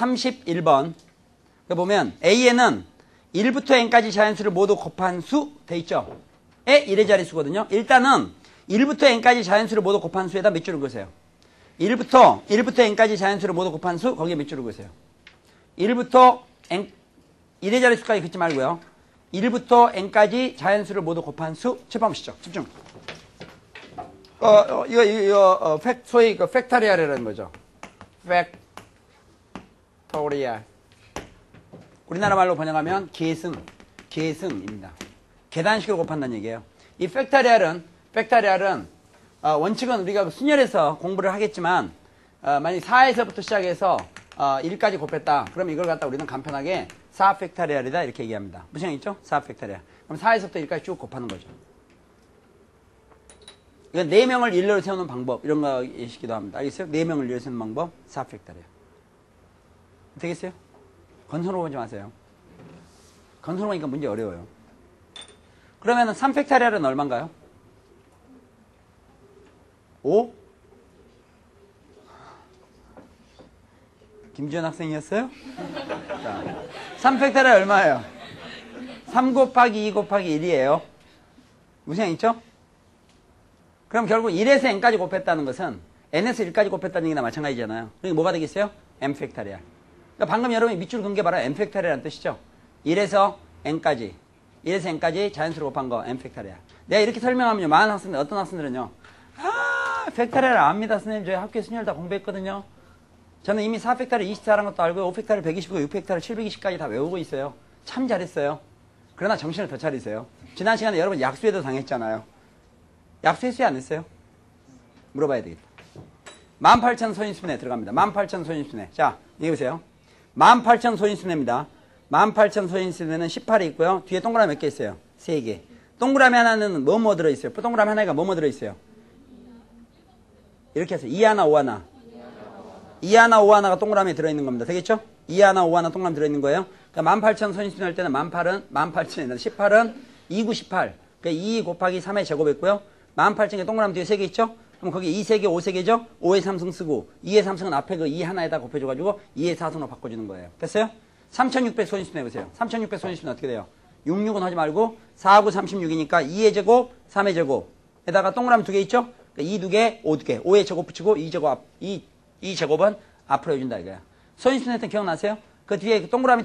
31번. 보면 AN은 1부터 n까지 자연수를 모두 곱한 수 돼 있죠? 의 1의 자릿수거든요. 일단은 1부터 n까지 자연수를 모두 곱한 수에다 몇 줄을 그으세요? 1부터 n까지 자연수를 모두 곱한 수 거기에 몇 줄을 그으세요? 1부터 n 1의 자릿수까지 긋지 말고요. 1부터 n까지 자연수를 모두 곱한 수 칠판보시죠. 집중. 소위 그 팩토리얼이라는 거죠. 팩토리얼. 우리나라 말로 번역하면 계승입니다. 계단식으로 곱한다는 얘기예요. 이 팩토리얼은 원칙은 우리가 순열에서 공부를 하겠지만 만약 4에서부터 시작해서 1까지 곱했다. 그럼 이걸 갖다 우리는 간편하게 4 팩토리얼이다 이렇게 얘기합니다. 무슨 형 있죠? 4 팩토리얼. 그럼 4에서부터 1까지 쭉 곱하는 거죠. 이건 4명을 일렬로 세우는 방법 이런 거 있기도 합니다. 알겠어요? 4명을 일렬로 세우는 방법 4 팩토리얼. 되겠어요? 건선으로 보지 마세요. 건선으로 보니까 문제 어려워요. 그러면은 3 팩토리얼은 얼마인가요? 5? 김지현 학생이었어요? 자, 3 팩토리얼 얼마예요? 3 곱하기 2 곱하기 1이에요. 무슨 있죠? 그럼 결국 1에서 n까지 곱했다는 것은 n에서 1까지 곱했다는 얘기나 마찬가지잖아요. 그러니까 뭐가 되겠어요? m 팩토리얼. 그러니까 방금 여러분이 밑줄 긋은 게 바로 m 팩토리얼이라는 뜻이죠. 1에서 n까지 자연수로 곱한 거 m 팩토리얼. 내가 이렇게 설명하면요. 많은 학생들, 어떤 학생들은요. 팩토리얼 압니다. 선생님 저희 학교에 순열 다 공부했거든요. 저는 이미 4 팩토리얼 24라는 것도 알고요. 5 팩토리얼 120이고 6 팩토리얼 720까지 다 외우고 있어요. 참 잘했어요. 그러나 정신을 더 차리세요. 지난 시간에 여러분 약수에도 당했잖아요. 약수했어요? 안 했어요? 물어봐야 되겠다. 18,000 소인수분해 들어갑니다. 18,000 소인수분해. 자, 여기 보세요. 18,000 소인수분해입니다. 18,000 소인수분해는 18이 있고요. 뒤에 동그라미 몇 개 있어요? 3개. 동그라미 하나는 뭐 들어있어요? 동그라미 하나가 뭐 들어있어요? 이렇게 해서 2 하나 5 하나. 2 하나 5 하나가 동그라미에 들어있는 겁니다. 되겠죠? 2 하나 5 하나 동그라미 들어있는 거예요. 그러니까 18,000 소인수분해 할 때는 18,000이 18은 2, 9, 18. 그러니까 2 곱하기 3의 제곱했고요. 18,000개 동그라미 뒤에 3개 있죠? 그럼 거기 2, 3개, 5, 3개죠? 5의 3승 쓰고 2의 3승은 앞에 그 2 하나에다 곱해줘가지고 2의 4승으로 바꿔주는 거예요. 됐어요? 3,600 소인수분 해보세요. 3,600 소인수분 어떻게 돼요? 6, 6은 하지 말고 4, 9, 36이니까 2의 제곱, 3의 제곱에다가 동그라미 2개 있죠? 그러니까 2, 2개, 5, 2개. 5의 제곱 붙이고 2 제곱은 앞으로 해준다 이거야. 소인수분 했던 기억나세요? 그 뒤에 동그라미는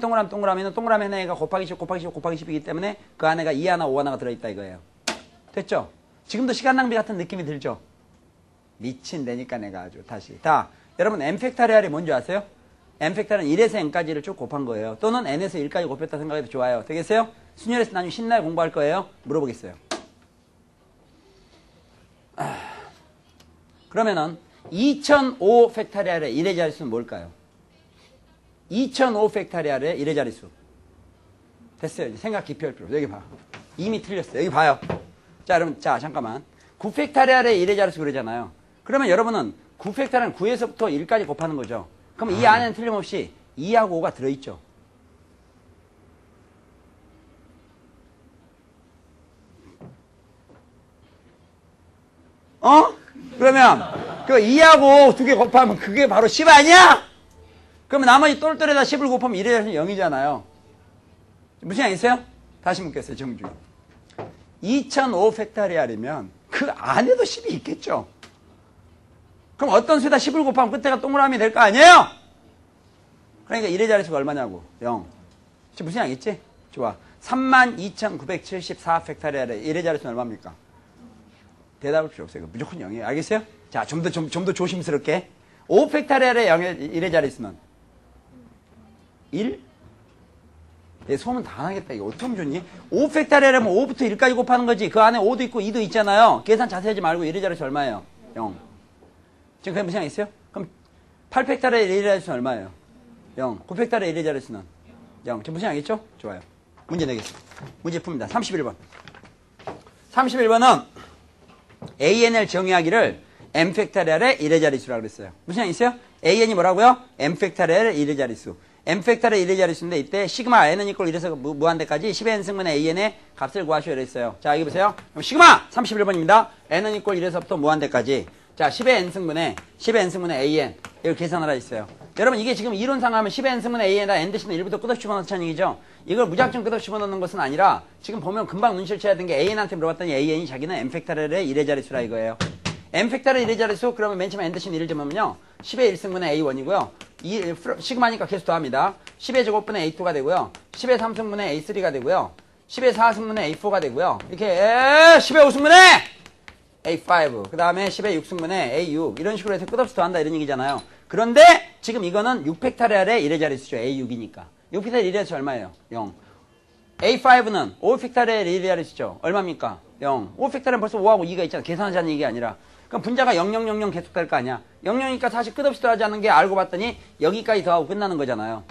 동그라미 하나가 곱하기 10, 곱하기 10, 곱하기 10이기 때문에 그 안에가 2 하나, 5 하나가 들어있다 이거예요. 됐죠? 지금도 시간 낭비 같은 느낌이 들죠? 미친다니까 내가 아주 다시. 자, 여러분 m 팩토리얼이 뭔지 아세요? m 팩토리얼은 1에서 n까지를 쭉 곱한 거예요. 또는 n에서 1까지 곱했다 생각해도 좋아요. 되겠어요? 순열에서 나중에 신나게 공부할 거예요. 물어보겠어요. 그러면은 2005 팩토리얼의 1의 자릿수는 뭘까요? 2005 팩토리얼의 1의 자릿수. 됐어요. 이제 생각 깊이 할 필요 없어요. 여기 봐. 이미 틀렸어요. 여기 봐요. 자, 여러분, 자, 잠깐만. 9 팩토리얼의 1의 자릿수 그러잖아요. 그러면 여러분은 9 팩토리얼은 9에서부터 1까지 곱하는 거죠. 그럼 이 안에는 틀림없이 2하고 5가 들어있죠. 그러면 그 2하고 2개 곱하면 그게 바로 10 아니야? 그러면 나머지 똘똘에다 10을 곱하면 1의 자릿수는 0이잖아요. 무슨 양 있어요? 다시 묻겠어요. 정중히. 2005 팩토리얼이면 그 안에도 10이 있겠죠. 그럼 어떤 수에다 10을 곱하면 끝에가 동그라미 될 거 아니에요? 그러니까 1의 자릿수가 얼마냐고. 0. 지금 무슨 양 있지? 좋아. 32,974 팩토리얼의 1의 자릿수는 얼마입니까? 대답할 필요 없어요. 무조건 0이에요. 알겠어요? 자, 좀 더 조심스럽게. 5 팩토리얼의 1의 자릿수는 1? 내 소문 다 나겠다. 이거 어떻게 하면 좋니? 5 팩토리얼이면 5부터 1까지 곱하는 거지. 그 안에 5도 있고 2도 있잖아요. 계산 자세히 하지 말고 1의 자릿수 얼마예요? 0. 지금 그게 무슨 양 있어요? 그럼 8 팩토리얼의 1의 자릿수는 얼마예요? 0. 9 팩토리얼의 1의 자릿수는 0. 지금 무슨 양 있죠? 좋아요. 문제 내겠습니다. 문제 풉니다. 31번. 31번은 AN을 정의하기를 M 팩토리얼의 1의 자릿수라고 그랬어요. 무슨 양 있어요? AN이 뭐라고요? M 팩토리얼의 1의 자릿수. M 팩토리얼의 1의 자릿수인데 이때 시그마 n은 이꼴 이래서 무한대까지 10의 n승분의 AN의 값을 구하시오 이랬어요. 자, 여기 보세요. 그럼 시그마 31번입니다. n은 이꼴 1에서부터 무한대까지. 자, 10의 n승분의 AN. 이걸 계산하라 했어요. 여러분 이게 지금 이론상 하면 10의 n승분의 a에다 n 대신 1부터 끝없이 집어넣자는 얘기죠. 이걸 무작정 끝없이 집어넣는 것은 아니라 지금 보면 금방 눈치를 채야 되는 게 an한테 물어봤더니 an이 자기는 n 팩터럴의 1의 자릿수라 이거예요. n 팩터럴 1의 자릿수 그러면 맨 처음에 n 대신 1을 집으면요. 10의 1승분의 a1이고요. 시그마니까 계속 더합니다. 10의 제곱분의 a2가 되고요. 10의 3승분의 a3가 되고요. 10의 4승분의 a4가 되고요. 이렇게 10의 5승분의 a5 그 다음에 10의 6승분의 a6 이런 식으로 해서 끝없이 더한다 이런 얘기잖아요. 그런데 지금 이거는 6팩터리얼의 1의 자릿수죠. a6이니까. 6팩터리얼 1의 자릿수 얼마예요? 0. a5는 5팩터리얼의 1의 자릿수죠. 얼마입니까? 0. 5팩터리얼은 벌써 5하고 2가 있잖아. 계산하자는 얘기 아니라. 그럼 분자가 0000 계속 될 거 아니야. 00이니까 사실 끝없이 더하지 않는 게 알고 봤더니 여기까지 더하고 끝나는 거잖아요.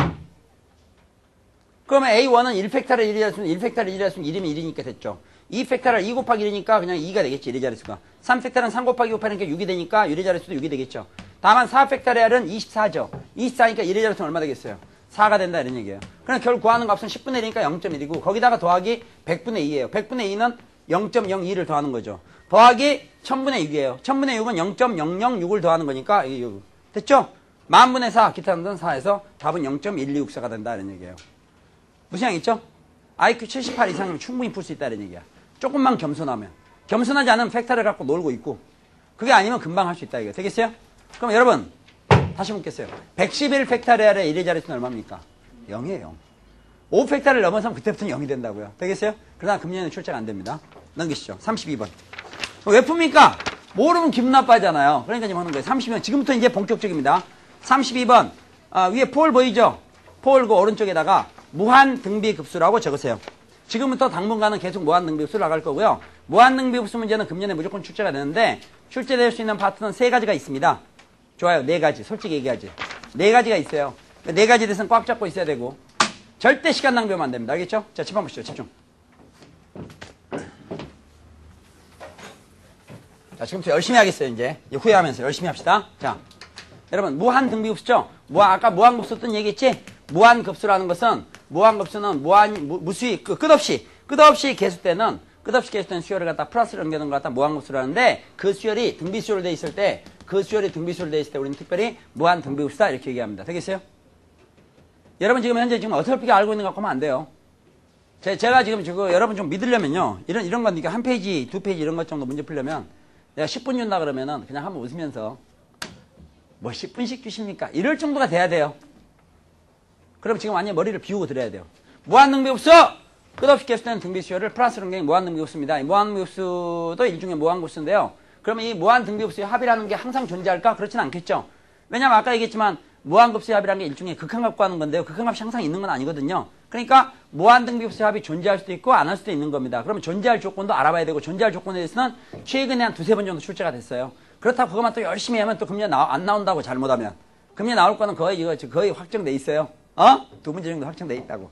그러면 a1은 1팩터리얼 1의 자릿수는 1팩터리얼 1의 자릿수는 1이면 1이니까 됐죠. 2팩터리얼 2 곱하기 1이니까 그냥 2가 되겠지. 1의 자릿수가. 3팩터리얼은 3 곱하기 5 하니까 6이 되니까 1의 자릿수도 6이 되겠죠. 다만 4팩터리얼은 24죠. 24니까 1의 자릿수는 얼마 되겠어요? 4가 된다 이런 얘기예요. 그럼 결국 구하는 값은 10분의 1이니까 0.1이고 거기다가 더하기 100분의 2예요. 100분의 2는 0.02를 더하는 거죠. 더하기 1000분의 6이에요. 1000분의 6은 0.006을 더하는 거니까 이게 6. 됐죠? 만분의 4 기타 등등 4에서 답은 0.1264가 된다 이런 얘기예요. 무슨 양 있죠? IQ 78 이상이면 충분히 풀 수 있다 이런 얘기야. 조금만 겸손하면. 겸손하지 않으면 팩터를 갖고 놀고 있고 그게 아니면 금방 할 수 있다 이거. 되겠어요? 그럼 여러분 다시 묻겠어요. 111 팩터리얼의 1의 자릿수는 얼마입니까? 0이에요. 0. 5 팩터를 넘어서면 그때부터는 0이 된다고요. 되겠어요? 그러나 금년에 출제가 안 됩니다. 넘기시죠. 32번. 왜 풉니까? 모르면 기분 나빠하잖아요. 그러니까 지금 하는 거예요. 32번. 지금부터 이제 본격적입니다. 32번. 위에 폴 보이죠? 폴 그 오른쪽에다가 무한 등비급수라고 적으세요. 지금부터 당분간은 계속 무한 등비급수를 나갈 거고요. 무한 등비급수 문제는 금년에 무조건 출제가 되는데 출제될 수 있는 파트는 3가지가 있습니다. 좋아요. 4가지. 솔직히 얘기하지. 4가지가 있어요. 4가지 대해서는 꽉 잡고 있어야 되고 절대 시간 낭비하면 안 됩니다. 알겠죠? 자, 집 한번 보시죠. 집중. 자, 지금부터 열심히 하겠어요. 이제 후회하면서 열심히 합시다. 자, 여러분 무한 등비급수죠? 아까 무한급수 뜬 얘기했지? 무한급수라는 것은 무한급수는 무수히 끝없이 계속되는 수열을 갖다 플러스를 연결하는 걸 갖다 무한급수라는데 그 수열이 등비수열로 돼 있을 때 우리는 특별히 무한 등비급수다 이렇게 얘기합니다. 되겠어요? 여러분 지금 현재 어설프게 알고 있는 것 같고 하면 안 돼요. 제가 지금 여러분 좀 믿으려면요. 이런 건 한 페이지, 2페이지 이런 것 정도 문제 풀려면 내가 10분 준다 그러면은 그냥 한번 웃으면서 뭐 10분씩 주십니까? 이럴 정도가 돼야 돼요. 그럼 지금 완전 머리를 비우고 들어야 돼요. 무한등비급수! 끝없이 계속되는 등비수열을 플러스로 연결이 무한등비급수입니다. 이 무한등비급수도 일종의 무한급수인데요. 그러면 이 무한등비급수의 합이라는 게 항상 존재할까? 그렇진 않겠죠. 왜냐면 아까 얘기했지만 무한급수의 합이라는 게 일종의 극한값 구하는 건데요. 극한값이 항상 있는 건 아니거든요. 그러니까 무한등비급수의 합이 존재할 수도 있고 안 할 수도 있는 겁니다. 그러면 존재할 조건도 알아봐야 되고 존재할 조건에 대해서는 최근에 한 2-3번 정도 출제가 됐어요. 그렇다고 그것만 또 열심히 하면 또 금년 안 나온다고 잘못하면. 금년 나올 거는 거의 확정돼 있어요. 2문제 정도 확정돼 있다고.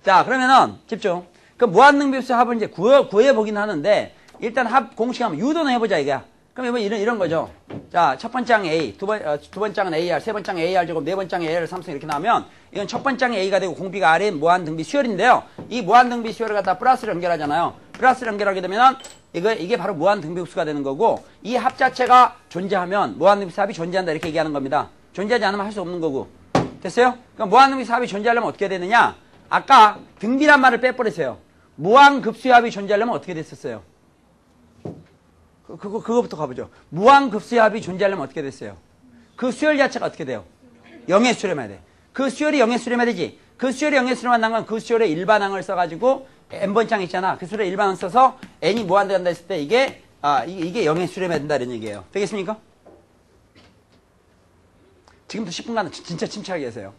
자, 그러면은 집중. 그 무한등비급수 합을 이제 구해보긴 하는데 일단 합 공식하면 유도는 해보자 이거야. 그럼 이런 거죠. 자, 첫 번째 항 A, 두 번째 항은 AR, 세 번째 항 AR 제곱, 네 번째 항 AR 3승 이렇게 나오면 이건 첫 번째 항이 A가 되고 공비가 R인 무한등비 수열인데요. 이 무한등비 수열을 갖다 플러스를 연결하잖아요. 플러스를 연결하게 되면은 이게 바로 무한등비급수가 되는 거고 이 합 자체가 존재하면 무한등비수 합이 존재한다 이렇게 얘기하는 겁니다. 존재하지 않으면 할 수 없는 거고. 됐어요? 그럼 무한등비수 합이 존재하려면 어떻게 되느냐? 아까 등비란 말을 빼버리세요. 무한급수의 합이 존재하려면 어떻게 됐었어요? 그거부터 가보죠. 무한급수의 합이 존재하려면 어떻게 됐어요? 그 수열 자체가 어떻게 돼요? 0의 수렴해야 돼. 그 수열이 0의 수렴해야 되지. 그 수열이 0의 수렴한다는 건 그 수열의 일반항을 써가지고 n번장 있잖아. 그 수열의 일반항 써서 n이 무한대한다 했을 때 이게 0의 수렴해야 된다 이런 얘기예요. 되겠습니까? 지금부터 10분간 진짜 침착하게 계세요.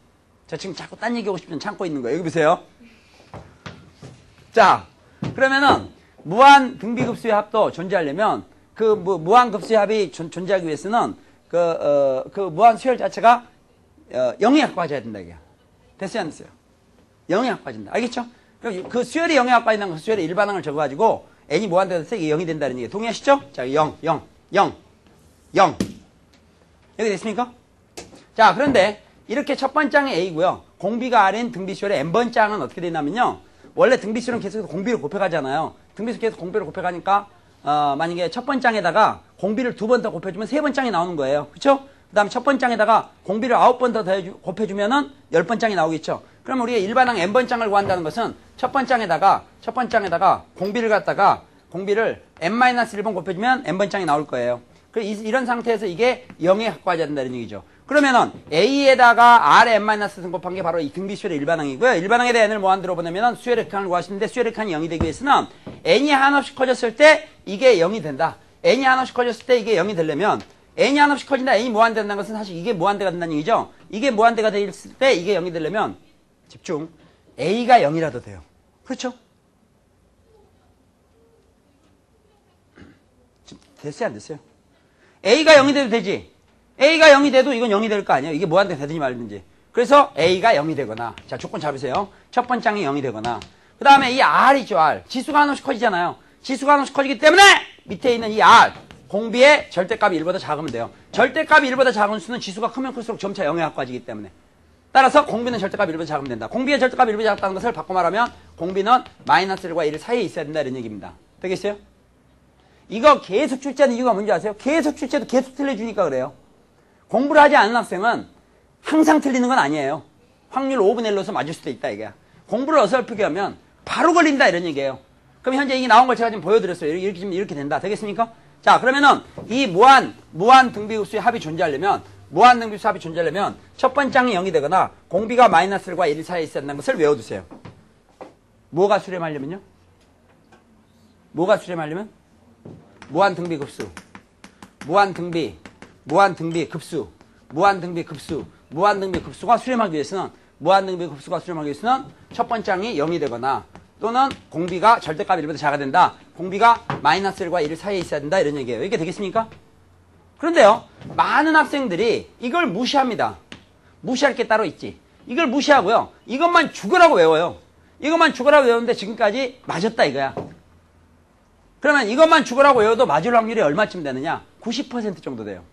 자, 지금 자꾸 딴 얘기하고 싶으면 참고 있는 거예요. 여기 보세요. 자, 그러면은 무한 등비급수의 합도 존재하려면 그 무한급수의 합이 존재하기 위해서는 그 무한 수열 자체가 0이 합과해져야 된다 이게. 됐어요 안 됐어요? 0이 합과해진다. 알겠죠? 그 수열이 0에 합과해진다는 그 수열의 일반항을 적어가지고 n이 무한대에서 이게 0이 된다는 얘기. 동의하시죠? 자, 0. 여기 됐습니까? 자, 그런데 이렇게 첫 번장이 A고요. 공비가 R인 등비수열의 n번장은 어떻게 되냐면요. 원래 등비수열은 계속 공비를 곱해가잖아요. 등비수 계속 공비를 곱해가니까 만약에 첫 번장에다가 공비를 2번 더 곱해주면 3번장이 나오는 거예요. 그쵸? 그 다음에 첫 번장에다가 공비를 9번 더 곱해주면은 10번장이 나오겠죠. 그럼 우리가 일반항 n번장을 구한다는 것은 첫 번장에다가 공비를 n-1번 곱해주면 n번장이 나올 거예요. 이런 상태에서 이게 0에 확보하지 않는다는 얘기죠. 그러면은 A에다가 R에 n-1 곱한 게 바로 이 등비수열의 일반항이고요. 일반항에 대해 n을 무한대로 보내면은 수열의 극한을 구하시는데 수열의 극한이 0이 되기 위해서는 n이 한없이 커졌을 때 이게 0이 된다. n이 한없이 커졌을 때 이게 0이 되려면 n이 한없이 커진다. n이 무한대가 된다는 것은 사실 이게 무한대가 된다는 얘기죠. 이게 무한대가 됐을 때 이게 0이 되려면 집중. A가 0이라도 돼요. 그렇죠? 됐어요? 안 됐어요? A가 0이 돼도 되지. A가 0이 돼도 이건 0이 될 거 아니에요. 이게 무한대가 되든지 말든지. 그래서 A가 0이 되거나, 자, 조건 잡으세요. 첫 번장이 0이 되거나, 그 다음에 이 R 있죠, R. 지수가 한없이 커지잖아요. 지수가 한없이 커지기 때문에 밑에 있는 이 R, 공비의 절대값이 1보다 작으면 돼요. 절대값이 1보다 작은 수는 지수가 크면 클수록 점차 0에 가까워지기 때문에. 따라서 공비는 절대값이 1보다 작으면 된다. 공비의 절대값이 1보다 작다는 것을 바꿔 말하면 공비는 -1과 1 사이에 있어야 된다 이런 얘기입니다. 되겠어요? 이거 계속 출제하는 이유가 뭔지 아세요? 계속 출제도 계속 틀려주니까 그래요. 공부를 하지 않은 학생은 항상 틀리는 건 아니에요. 확률 5분의 1로서 맞을 수도 있다 이게. 공부를 어설프게 하면 바로 걸린다 이런 얘기예요. 그럼 현재 이게 나온 걸 제가 지금 보여드렸어요. 이렇게 된다. 되겠습니까? 자, 그러면은 이 무한 등비급수의 합이 존재하려면 첫 번장이 0이 되거나 공비가 -1과 1 사이에 있어야 된다는 것을 외워두세요. 뭐가 수렴하려면요? 무한등비급수, 무한등비급수가 수렴하기 위해서는 첫 번장이 0이 되거나 또는 공비가 절대값이 1보다 작아야 된다. 공비가 -1과 1 사이에 있어야 된다. 이런 얘기예요. 이게 되겠습니까? 그런데요, 많은 학생들이 이걸 무시합니다. 무시할 게 따로 있지. 이걸 무시하고요. 이것만 죽으라고 외워요. 이것만 죽으라고 외우는데 지금까지 맞았다 이거야. 그러면 이것만 죽으라고 외워도 맞을 확률이 얼마쯤 되느냐? 90% 정도 돼요.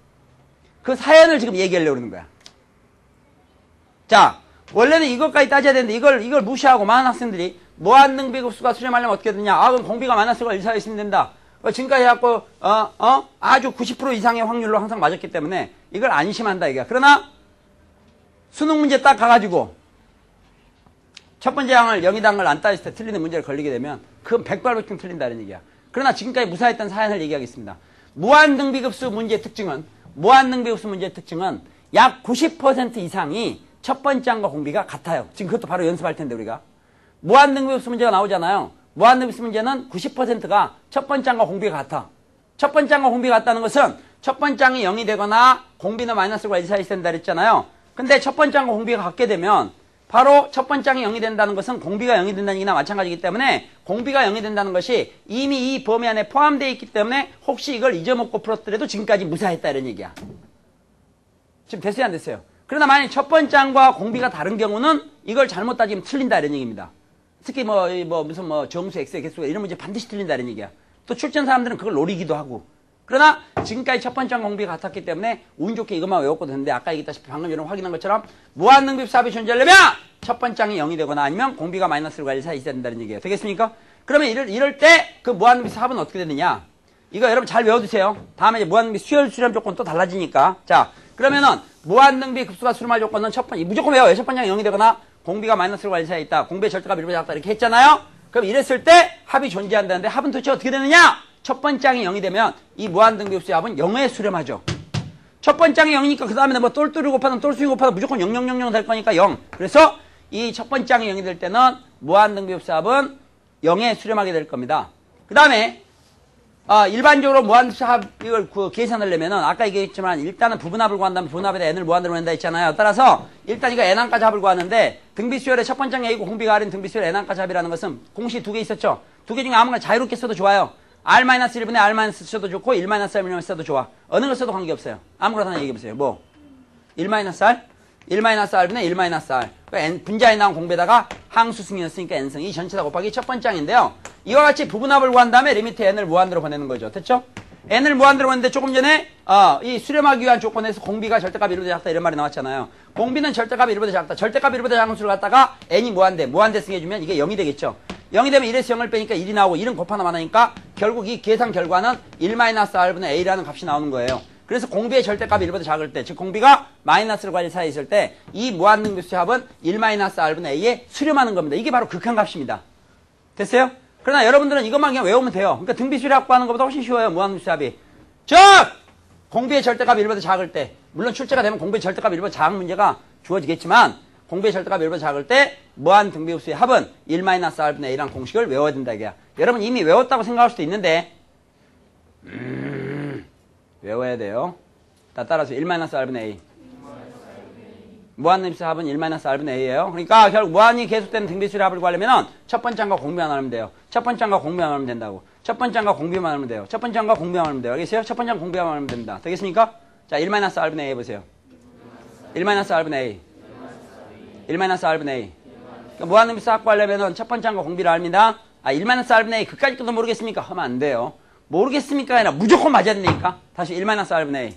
그 사연을 지금 얘기하려고 그러는 거야. 자, 원래는 이것까지 따져야 되는데 이걸 무시하고 많은 학생들이 무한등비급수가 수렴하려면 어떻게 되느냐? 그럼 공비가 -1과 1 사이에 있으면 된다. 지금까지 해갖고 아주 90% 이상의 확률로 항상 맞았기 때문에 이걸 안심한다 이게. 그러나 수능 문제 딱 가가지고 첫 번째 항을 0이라는 걸 안 따졌을 때 틀리는 문제를 걸리게 되면 그건 100발백중 틀린다는 얘기야. 그러나 지금까지 무사했던 사연을 얘기하겠습니다. 무한등비급수 문제의 특징은 약 90% 이상이 첫 번째 항과 공비가 같아요. 지금 그것도 바로 연습할 텐데 우리가. 무한등비급수 문제가 나오잖아요. 무한등비급수 문제는 90%가 첫 번째 항과 공비가 같아. 첫 번째 항과 공비가 같다는 것은 첫 번째 항이 0이 되거나 공비는 -과 1 사이에 있어야 된다 그랬잖아요. 근데 첫 번째 항과 공비가 같게 되면 바로 첫 번째 항이 0이 된다는 것은 공비가 0이 된다는 얘기나 마찬가지이기 때문에 공비가 0이 된다는 것이 이미 이 범위 안에 포함되어 있기 때문에 혹시 이걸 잊어먹고 풀었더라도 지금까지 무사했다 이런 얘기야. 지금 됐어요 안 됐어요? 그러나 만약 첫 번째 항과 공비가 다른 경우는 이걸 잘못 따지면 틀린다 이런 얘기입니다. 특히 무슨 정수 x의 개수가 이런 문제 반드시 틀린다 이런 얘기야. 또 출전 사람들은 그걸 노리기도 하고. 그러나 지금까지 첫 번째 항 공비가 같았기 때문에 운 좋게 이것만 외웠고 됐는데 아까 얘기했다시피 방금 전에 확인한 것처럼 무한등비급수 합이 존재하려면 첫 번째 항이 0이 되거나 아니면 공비가 -1과 1 사이에 있어야 된다는 얘기예요. 되겠습니까? 그러면 이럴 때 그 무한등비급수 합은 어떻게 되느냐? 이거 여러분 잘 외워두세요. 다음에 이제 무한등비 수열 수렴 조건 또 달라지니까. 자, 그러면은 무한등비급수가 수렴할 조건은 무조건 외워요. 첫 번째 항이 0이 되거나 공비가 -과 1 사이에 있다. 공비의 절대값이 1보다 작다. 이렇게 했잖아요. 그럼 이랬을 때 합이 존재한다는데 합은 도대체 어떻게 되느냐? 첫 번째 항이 0이 되면 이 무한등비급수의 합은 0에 수렴하죠. 첫 번째 항이 0이니까 그 다음에 뭐 똘똘이 곱하든 똘수이 곱하든 무조건 0,0,0,0 될 거니까 0. 그래서 이 첫 번째 항이 0이 될 때는 무한등비급수의 합은 0에 수렴하게 될 겁니다. 그 다음에 일반적으로 무한등비급수 합 이걸 계산을 내면은 아까 얘기했지만 일단은 부분합을 구한다면 부분합에다 n을 무한대로 낸다 했잖아요. 따라서 일단 이거 n항까지 합을 구하는데 등비수열의 첫 번째 항이 A고 공비가 R인 등비수열 n항까지 합이라는 것은 공식 2개 있었죠. 2개 중에 아무거나 자유롭게 써도 좋아요. R-1분의 R- 써도 좋고 1-R 써도 좋아. 어느 걸 써도 관계없어요. 아무거나 하나 얘기해보세요. 뭐? 1-R? 1-R분의 1-R. 그러니까 분자에 나온 공배다가 항수승이었으니까 n승. 이 전체 다 곱하기 첫 번째 항인데요. 이와 같이 부분합을 구한 다음에 리미트 n을 무한대로 보내는 거죠. 됐죠? n을 무한대로 보냈는데 조금 전에 이 수렴하기 위한 조건에서 공비가 절대값이 1보다 작다 이런 말이 나왔잖아요. 공비는 절대값이 1보다 작다. 절대값이 1보다 작은 수를 갖다가 n이 무한대승 해주면 이게 0이 되겠죠. 0이 되면 1에서 0을 빼니까 1이 나오고 1은 곱 하나 많으니까 결국 이 계산 결과는 1-R분의 A라는 값이 나오는 거예요. 그래서 공비의 절대값이 1보다 작을 때, 즉 공비가 마이너스를 관리 사이에 있을 때 이 무한등비수의 합은 1-r분의 a에 수렴하는 겁니다. 이게 바로 극한값입니다. 됐어요? 그러나 여러분들은 이것만 그냥 외우면 돼요. 그러니까 등비수를 확보하는 것보다 훨씬 쉬워요. 무한등비수의 합이. 즉! 공비의 절대값이 1보다 작을 때, 물론 출제가 되면 공비의 절대값이 1보다 작은 문제가 주어지겠지만 공비의 절대값이 1보다 작을 때 무한등비수의 합은 1-r분의 a라는 공식을 외워야 된다 이게야. 여러분 이미 외웠다고 생각할 수도 있는데 외워야 돼요. 따라서 1-r분의 a. 무한등비수의 합은 1-r분의 a예요. 그러니까 결국 무한히 계속되는 등비수의 합을 구하려면 첫 번째 항과 공비만 하면 돼요. 첫 번째 항과 공비만 하면 된다고. 첫 번째 항과 공비만 하면 돼요. 첫 번째 항과 공비만 하면 돼요. 알겠어요? 첫 번째 항과 공비만 하면 됩니다. 되겠습니까? 자, 1-r분의 a 해보세요. 1-r분의 a. 1-r분의 a. 그러니까 무한등비수 확보하려면 첫 번째 항과 공비를 합니다. 1-r분의 a 그까짓 것도 모르겠습니까? 하면 안 돼요. 모르겠습니까? 아니라 무조건 맞아야 된다니까. 다시 1-r분의 a.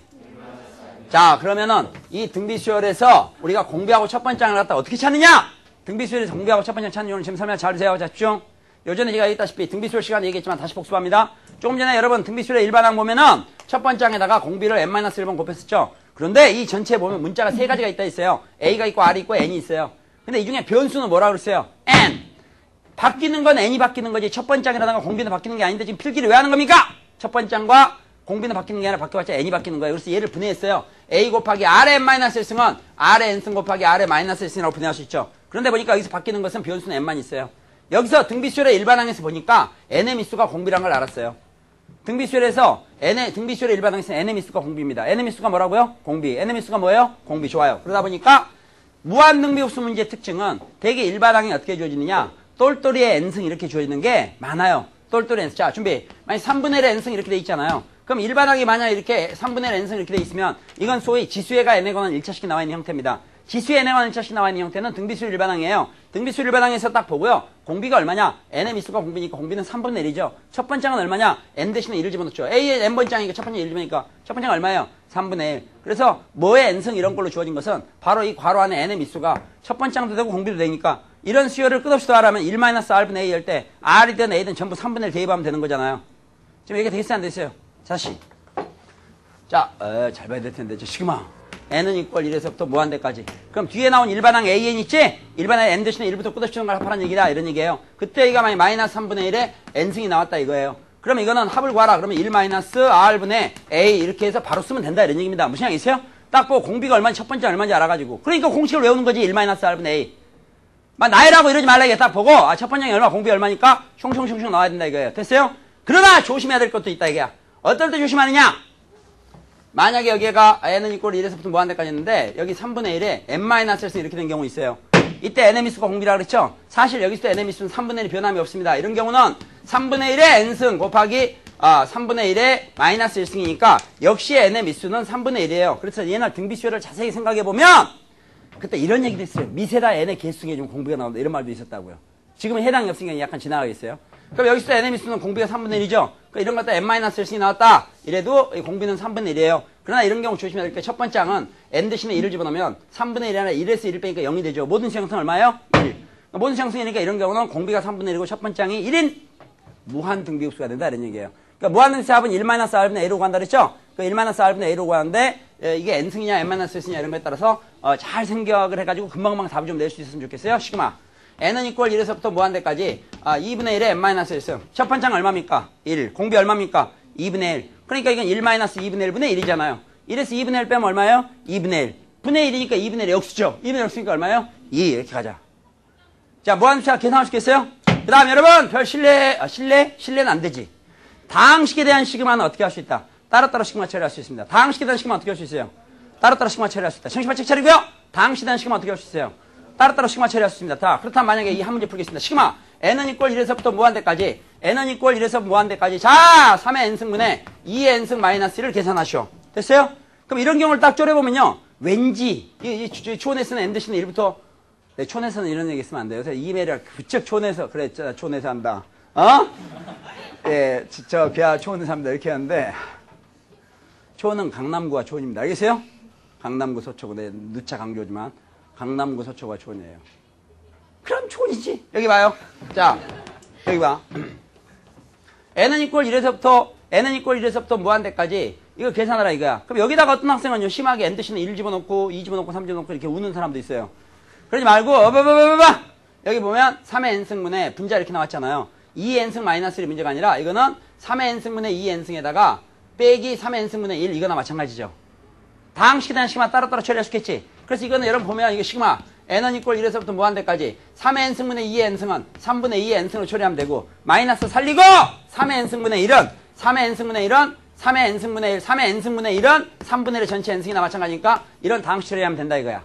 자, 그러면은 이 등비수열에서 우리가 공비하고 첫 번째 항을 갖다 어떻게 찾느냐? 등비수열에서 공비하고 첫 번째 항 찾는 이유는 지금 설명 잘 주세요. 자, 집중. 요전에 제가 얘기했다시피 등비수열 시간에 얘기했지만 다시 복습합니다. 조금 전에 여러분 등비수열의 일반항 보면은 첫 번째 항에다가 공비를 n-1번 곱했었죠. 그런데 이 전체에 보면 문자가 세 가지가 있다 있어요. a가 있고 r이 있고 n이 있어요. 근데 이 중에 변수는 뭐라 그랬어요? n. 바뀌는 건 n이 바뀌는 거지 첫 번째 항이라든가 공비는 바뀌는 게 아닌데 지금 필기를 왜 하는 겁니까? 첫 번째 항과 공비는 바뀌는 게 아니라 바뀌어봤자 n이 바뀌는 거예요. 그래서 얘를 분해했어요. a 곱하기 r의 n-1승은 r의 n승 곱하기 r의 -1승이라고 분해할 수 있죠. 그런데 보니까 여기서 바뀌는 것은 변수는 n만 있어요. 여기서 등비수열의 일반항에서 보니까 n의 미수가 공비란 걸 알았어요. 등비수열에서 등비수열의 일반항에서 n의 미수가 공비입니다. n의 미수가 뭐라고요? 공비. n의 미수가 뭐예요? 공비. 좋아요. 그러다 보니까 무한등비흡수 문제의 특징은 대개 일반항이 어떻게 주어지느냐? 똘똘이의 n승 이렇게 주어지는 게 많아요. 똘똘이 n승. 자, 준비. 만약 3분의 1의 n승 이렇게 돼 있잖아요. 그럼 일반항이 만약 이렇게 3분의 1 n승 이렇게 돼 있으면 이건 소위 지수에가 n에 관한 1차식이 나와 있는 형태입니다. 지수에 n에 관한 1차식이 나와 있는 형태는 등비수열 일반항이에요. 등비수열 일반항에서 딱 보고요. 공비가 얼마냐? n의 미수가 공비니까 공비는 3분의 1이죠. 첫 번째 항은 얼마냐? n 대신에 1을 집어넣죠. a의 n번째 항이니까 첫 번째 1을 집어넣으니까 첫 번째 항 얼마예요? 3분의 1. 그래서 뭐의 n승 이런 걸로 주어진 것은 바로 이 괄호 안에 n의 미수가 첫 번째 항도 되고 공비도 되니까 이런 수열을 끝없이 더하라면 1-r분의 a 할 때 r이든 a든 전부 3분의 1 대입하면 되는 거잖아요. 지금 얘기가 되겠어요? 안 되겠어요? 다시. 자, 잘 봐야 될 텐데. 저 시그마. n은 이꼴 1에서부터 무한대까지. 그럼 뒤에 나온 일반항 an 있지? 일반항 n 대신에 1부터 끝없이 주는 걸 합하라는 얘기다. 이런 얘기예요. 그때 이가 만약 -3분의 1에 n승이 나왔다 이거예요. 그럼 이거는 합을 구하라. 그러면 1-r분의 a 이렇게 해서 바로 쓰면 된다. 이런 얘기입니다. 무슨 얘기 있어요? 딱 보고 공비가 얼마인지 첫 번째 얼마인지 알아가지고. 그러니까 공식을 외우는 거지. 1-r분의 a. 막 나이라고 이러지 말라 이게 딱 보고 첫 번째 항이 얼마 공비 얼마니까 숑숑숑숑 나와야 된다 이거예요. 됐어요? 그러나 조심해야 될 것도 있다 이게야. 어떨 때 조심하느냐? 만약에 여기가 n은 이꼴 1에서부터 무한대까지 했는데 여기 3분의 1에 n-1승 이렇게 된 경우 있어요. 이때 n의 미수가 공비라 그랬죠? 사실 여기서 n의 미수는 3분의 1이 변함이 없습니다. 이런 경우는 3분의 1의 n승 곱하기 3분의 1의 -1승이니까 역시 n의 미수는 3분의 1이에요. 그래서 얘는 등비수열을 자세히 생각해보면 그때 이런 얘기도 있어요. 미세다 n의 개수에 좀 공비가 나온다. 이런 말도 있었다고요. 지금은 해당이 없으니까 약간 지나가겠어요. 그럼 여기서 n의 미수는 공비가 3분의 1이죠? 그러니까 이런 거 갖다 n-1승이 나왔다. 이래도 이 공비는 3분의 1이에요. 그러나 이런 경우 조심해야 될 게 첫 번째 항은 n 대신에 1을 집어넣으면 3분의 1이 아니라 1에서 1을 빼니까 0이 되죠. 모든 수형승은 얼마예요? 1. 그러니까 모든 수형승이니까 이런 경우는 공비가 3분의 1이고 첫 번째 항이 1인 무한등비흡수가 된다. 이런 얘기예요. 그러니까 무한등비흡수 합은 1-r분의 a로 구한다 그랬죠? 그 1-r분의 a로 구하는데 이게 n승이냐 n-1승이냐 이런 거에 따라서 잘 생각을 해가지고 금방금방 답을 좀 낼 수 있으면 좋겠어요. 시그마. n은 이꼴 1에서부터 무한대까지 2분의 1에 n-1승. 첫 번째 항 얼마입니까? 1. 공비 얼마입니까? 2분의 1. 그러니까 이건 1-2분의 1분의 1이잖아요. 1에서 2분의 1 빼면 얼마예요? 2분의 1. 분의 1이니까 2분의 1이 역수죠. 2분의 1 역수니까 얼마예요? 2. 이렇게 가자. 자, 무한수차 계산할 수 있겠어요? 그 다음 여러분, 별 신뢰는 안 되지. 다항식에 대한 시그마는 어떻게 할 수 있다? 따로따로 시그마 처리할 수 있습니다. 다항식에 대한 시그마 어떻게 할 수 있어요? 따로따로 시그마 처리할 수 있다. 정신 바짝 차리고요. 다항식에 대한 시그마 어떻게 할 수 있어요? 따로따로 시그마 처리할 수 있습니다. 자, 그렇다면 만약에 이 한 문제 풀겠습니다. 시그마 n은 이꼴 1에서부터 무한대까지 n은 이꼴 1에서 무한대까지 자 3의 n승분의 2의 n승 -1을 계산하시오. 됐어요? 그럼 이런 경우를 딱 쪼려보면요. 왠지 이 초원에서는 n 대신에 1부터 촌에서는 이런 얘기 쓰면 안 돼요. 이메일을 그쪽 촌에서 그랬잖아. 촌에서 한다. 예, 저 비하 촌에서 합니다. 이렇게 하는데 촌은 강남구와 촌입니다. 알겠어요? 강남구 서초구. 네, 누차 강조지만 강남구 서초구가 촌이에요. 그럼 촌이지. 여기 봐요. 자, 여기 봐. n은 이꼴 1에서부터 무한대까지 이거 계산하라 이거야. 그럼 여기다가 어떤 학생은요, 심하게 N-는 1 집어넣고, 2 집어넣고, 3 집어넣고 이렇게 우는 사람도 있어요. 그러지 말고, 여기 보면 3의 N승분의 분자 이렇게 나왔잖아요. 2의 N승 마이너스 1이 문제가 아니라, 이거는 3의 N승분의 2의 N승에다가 빼기 3의 N승분의 1, 이거나 마찬가지죠. 다항식에 대한 시그마 따로따로 처리할 수 있겠지. 그래서 이거는 여러분 보면 이게 시그마 n은 이꼴 1에서부터 무한대까지 3의 n승분의 2의 n승은 3분의 2의 n승으로 처리하면 되고, 마이너스 살리고 3의 n승분의 1은 3의 n승분의 1은 3의 n승분의 1, 3의 n승분의 1은 3분의 1의 전체 n승이나 마찬가지니까 이런 다항식 처리하면 된다 이거야.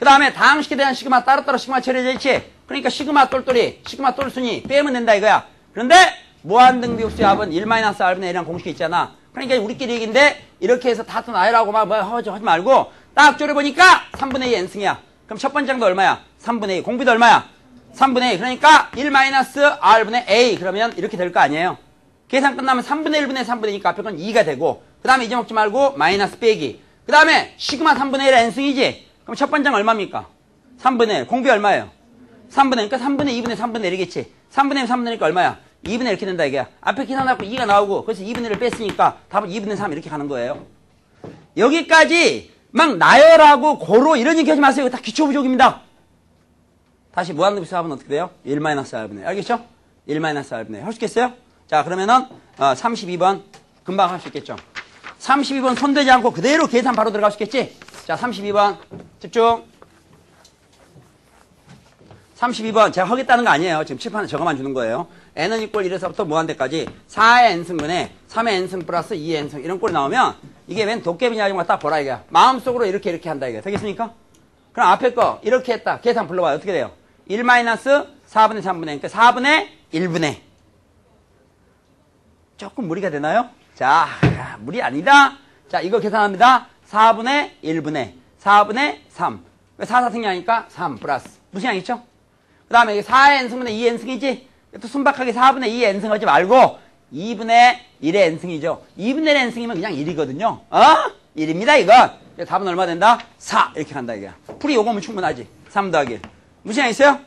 그 다음에 다항식에 대한 시그마 따로따로 시그마 처리되어 있지. 그러니까 시그마 똘똘이, 시그마 똘순이 빼면 된다 이거야. 그런데 무한등비흡수의 합은 1-r분의 1이라는 공식이 있잖아. 그러니까 우리끼리 얘기인데 이렇게 해서 다투 나열하고 막 하지 말고 딱 쪼려보니까 3분의 2 n승이야. 그럼 첫 번째 장도 얼마야? 3분의 2. 공비도 얼마야? 3분의 2. 그러니까 1-r분의 a. 그러면 이렇게 될 거 아니에요. 계산 끝나면 3분의 1분의 3분의 2니까 앞에 건 2가 되고, 그 다음에 잊어먹지 말고 마이너스 빼기. 그 다음에 시그마 3분의 1의 n승이지? 그럼 첫 번째 장 얼마입니까? 3분의 1. 공비 얼마예요? 3분의 1. 그러니까 3분의 2분의 3분의 1이겠지. 3분의 1, 3분의 1이니까 얼마야? 2분의 1 이렇게 된다 이게. 앞에 계산하고 2가 나오고, 그래서 2분의 1을 뺐으니까 답은 2분의 3 이렇게 가는 거예요. 여기까지 막 나열하고 고로 이런 얘기 하지 마세요. 이거 다 기초부족입니다. 다시 무한등비수 합은 어떻게 돼요? 1-r분의 1. 알겠죠? 1-r분의 1. 할 수 있겠어요? 자, 그러면은 32번 금방 할 수 있겠죠? 32번 손대지 않고 그대로 계산 바로 들어갈 수 있겠지? 자, 32번 집중. 32번 제가 하겠다는 거 아니에요. 지금 칠판에 적어만 주는 거예요. n은 이꼴 1에서부터 무한대까지 4의 n승분의 3의 n승 플러스 2의 n승 이런 꼴이 나오면 이게 웬 도깨비냐 이런 거 딱 보라 이게. 마음속으로 이렇게 한다 이게. 되겠습니까? 그럼 앞에 거 이렇게 했다. 계산 불러봐요. 어떻게 돼요? 1-4분의 3분의 그러니까 4분의 1분의. 조금 무리가 되나요? 자, 무리 아니다. 자, 이거 계산합니다. 4분의 1분의 4분의 3. 4, 4승이 하니까 3 플러스. 무슨 양이죠? 그 다음에 이게 4의 n승분의 2의 n승이지? 또 순박하게 4분의 2의 n승 하지 말고 2분의 1의 n승이죠. 2분의 1의 n승이면 그냥 1이거든요. 1입니다 이건. 답은 얼마 된다? 4 이렇게 간다 이게. 풀이 요거면 충분하지. 3 더하기 1. 무슨 양 있어요?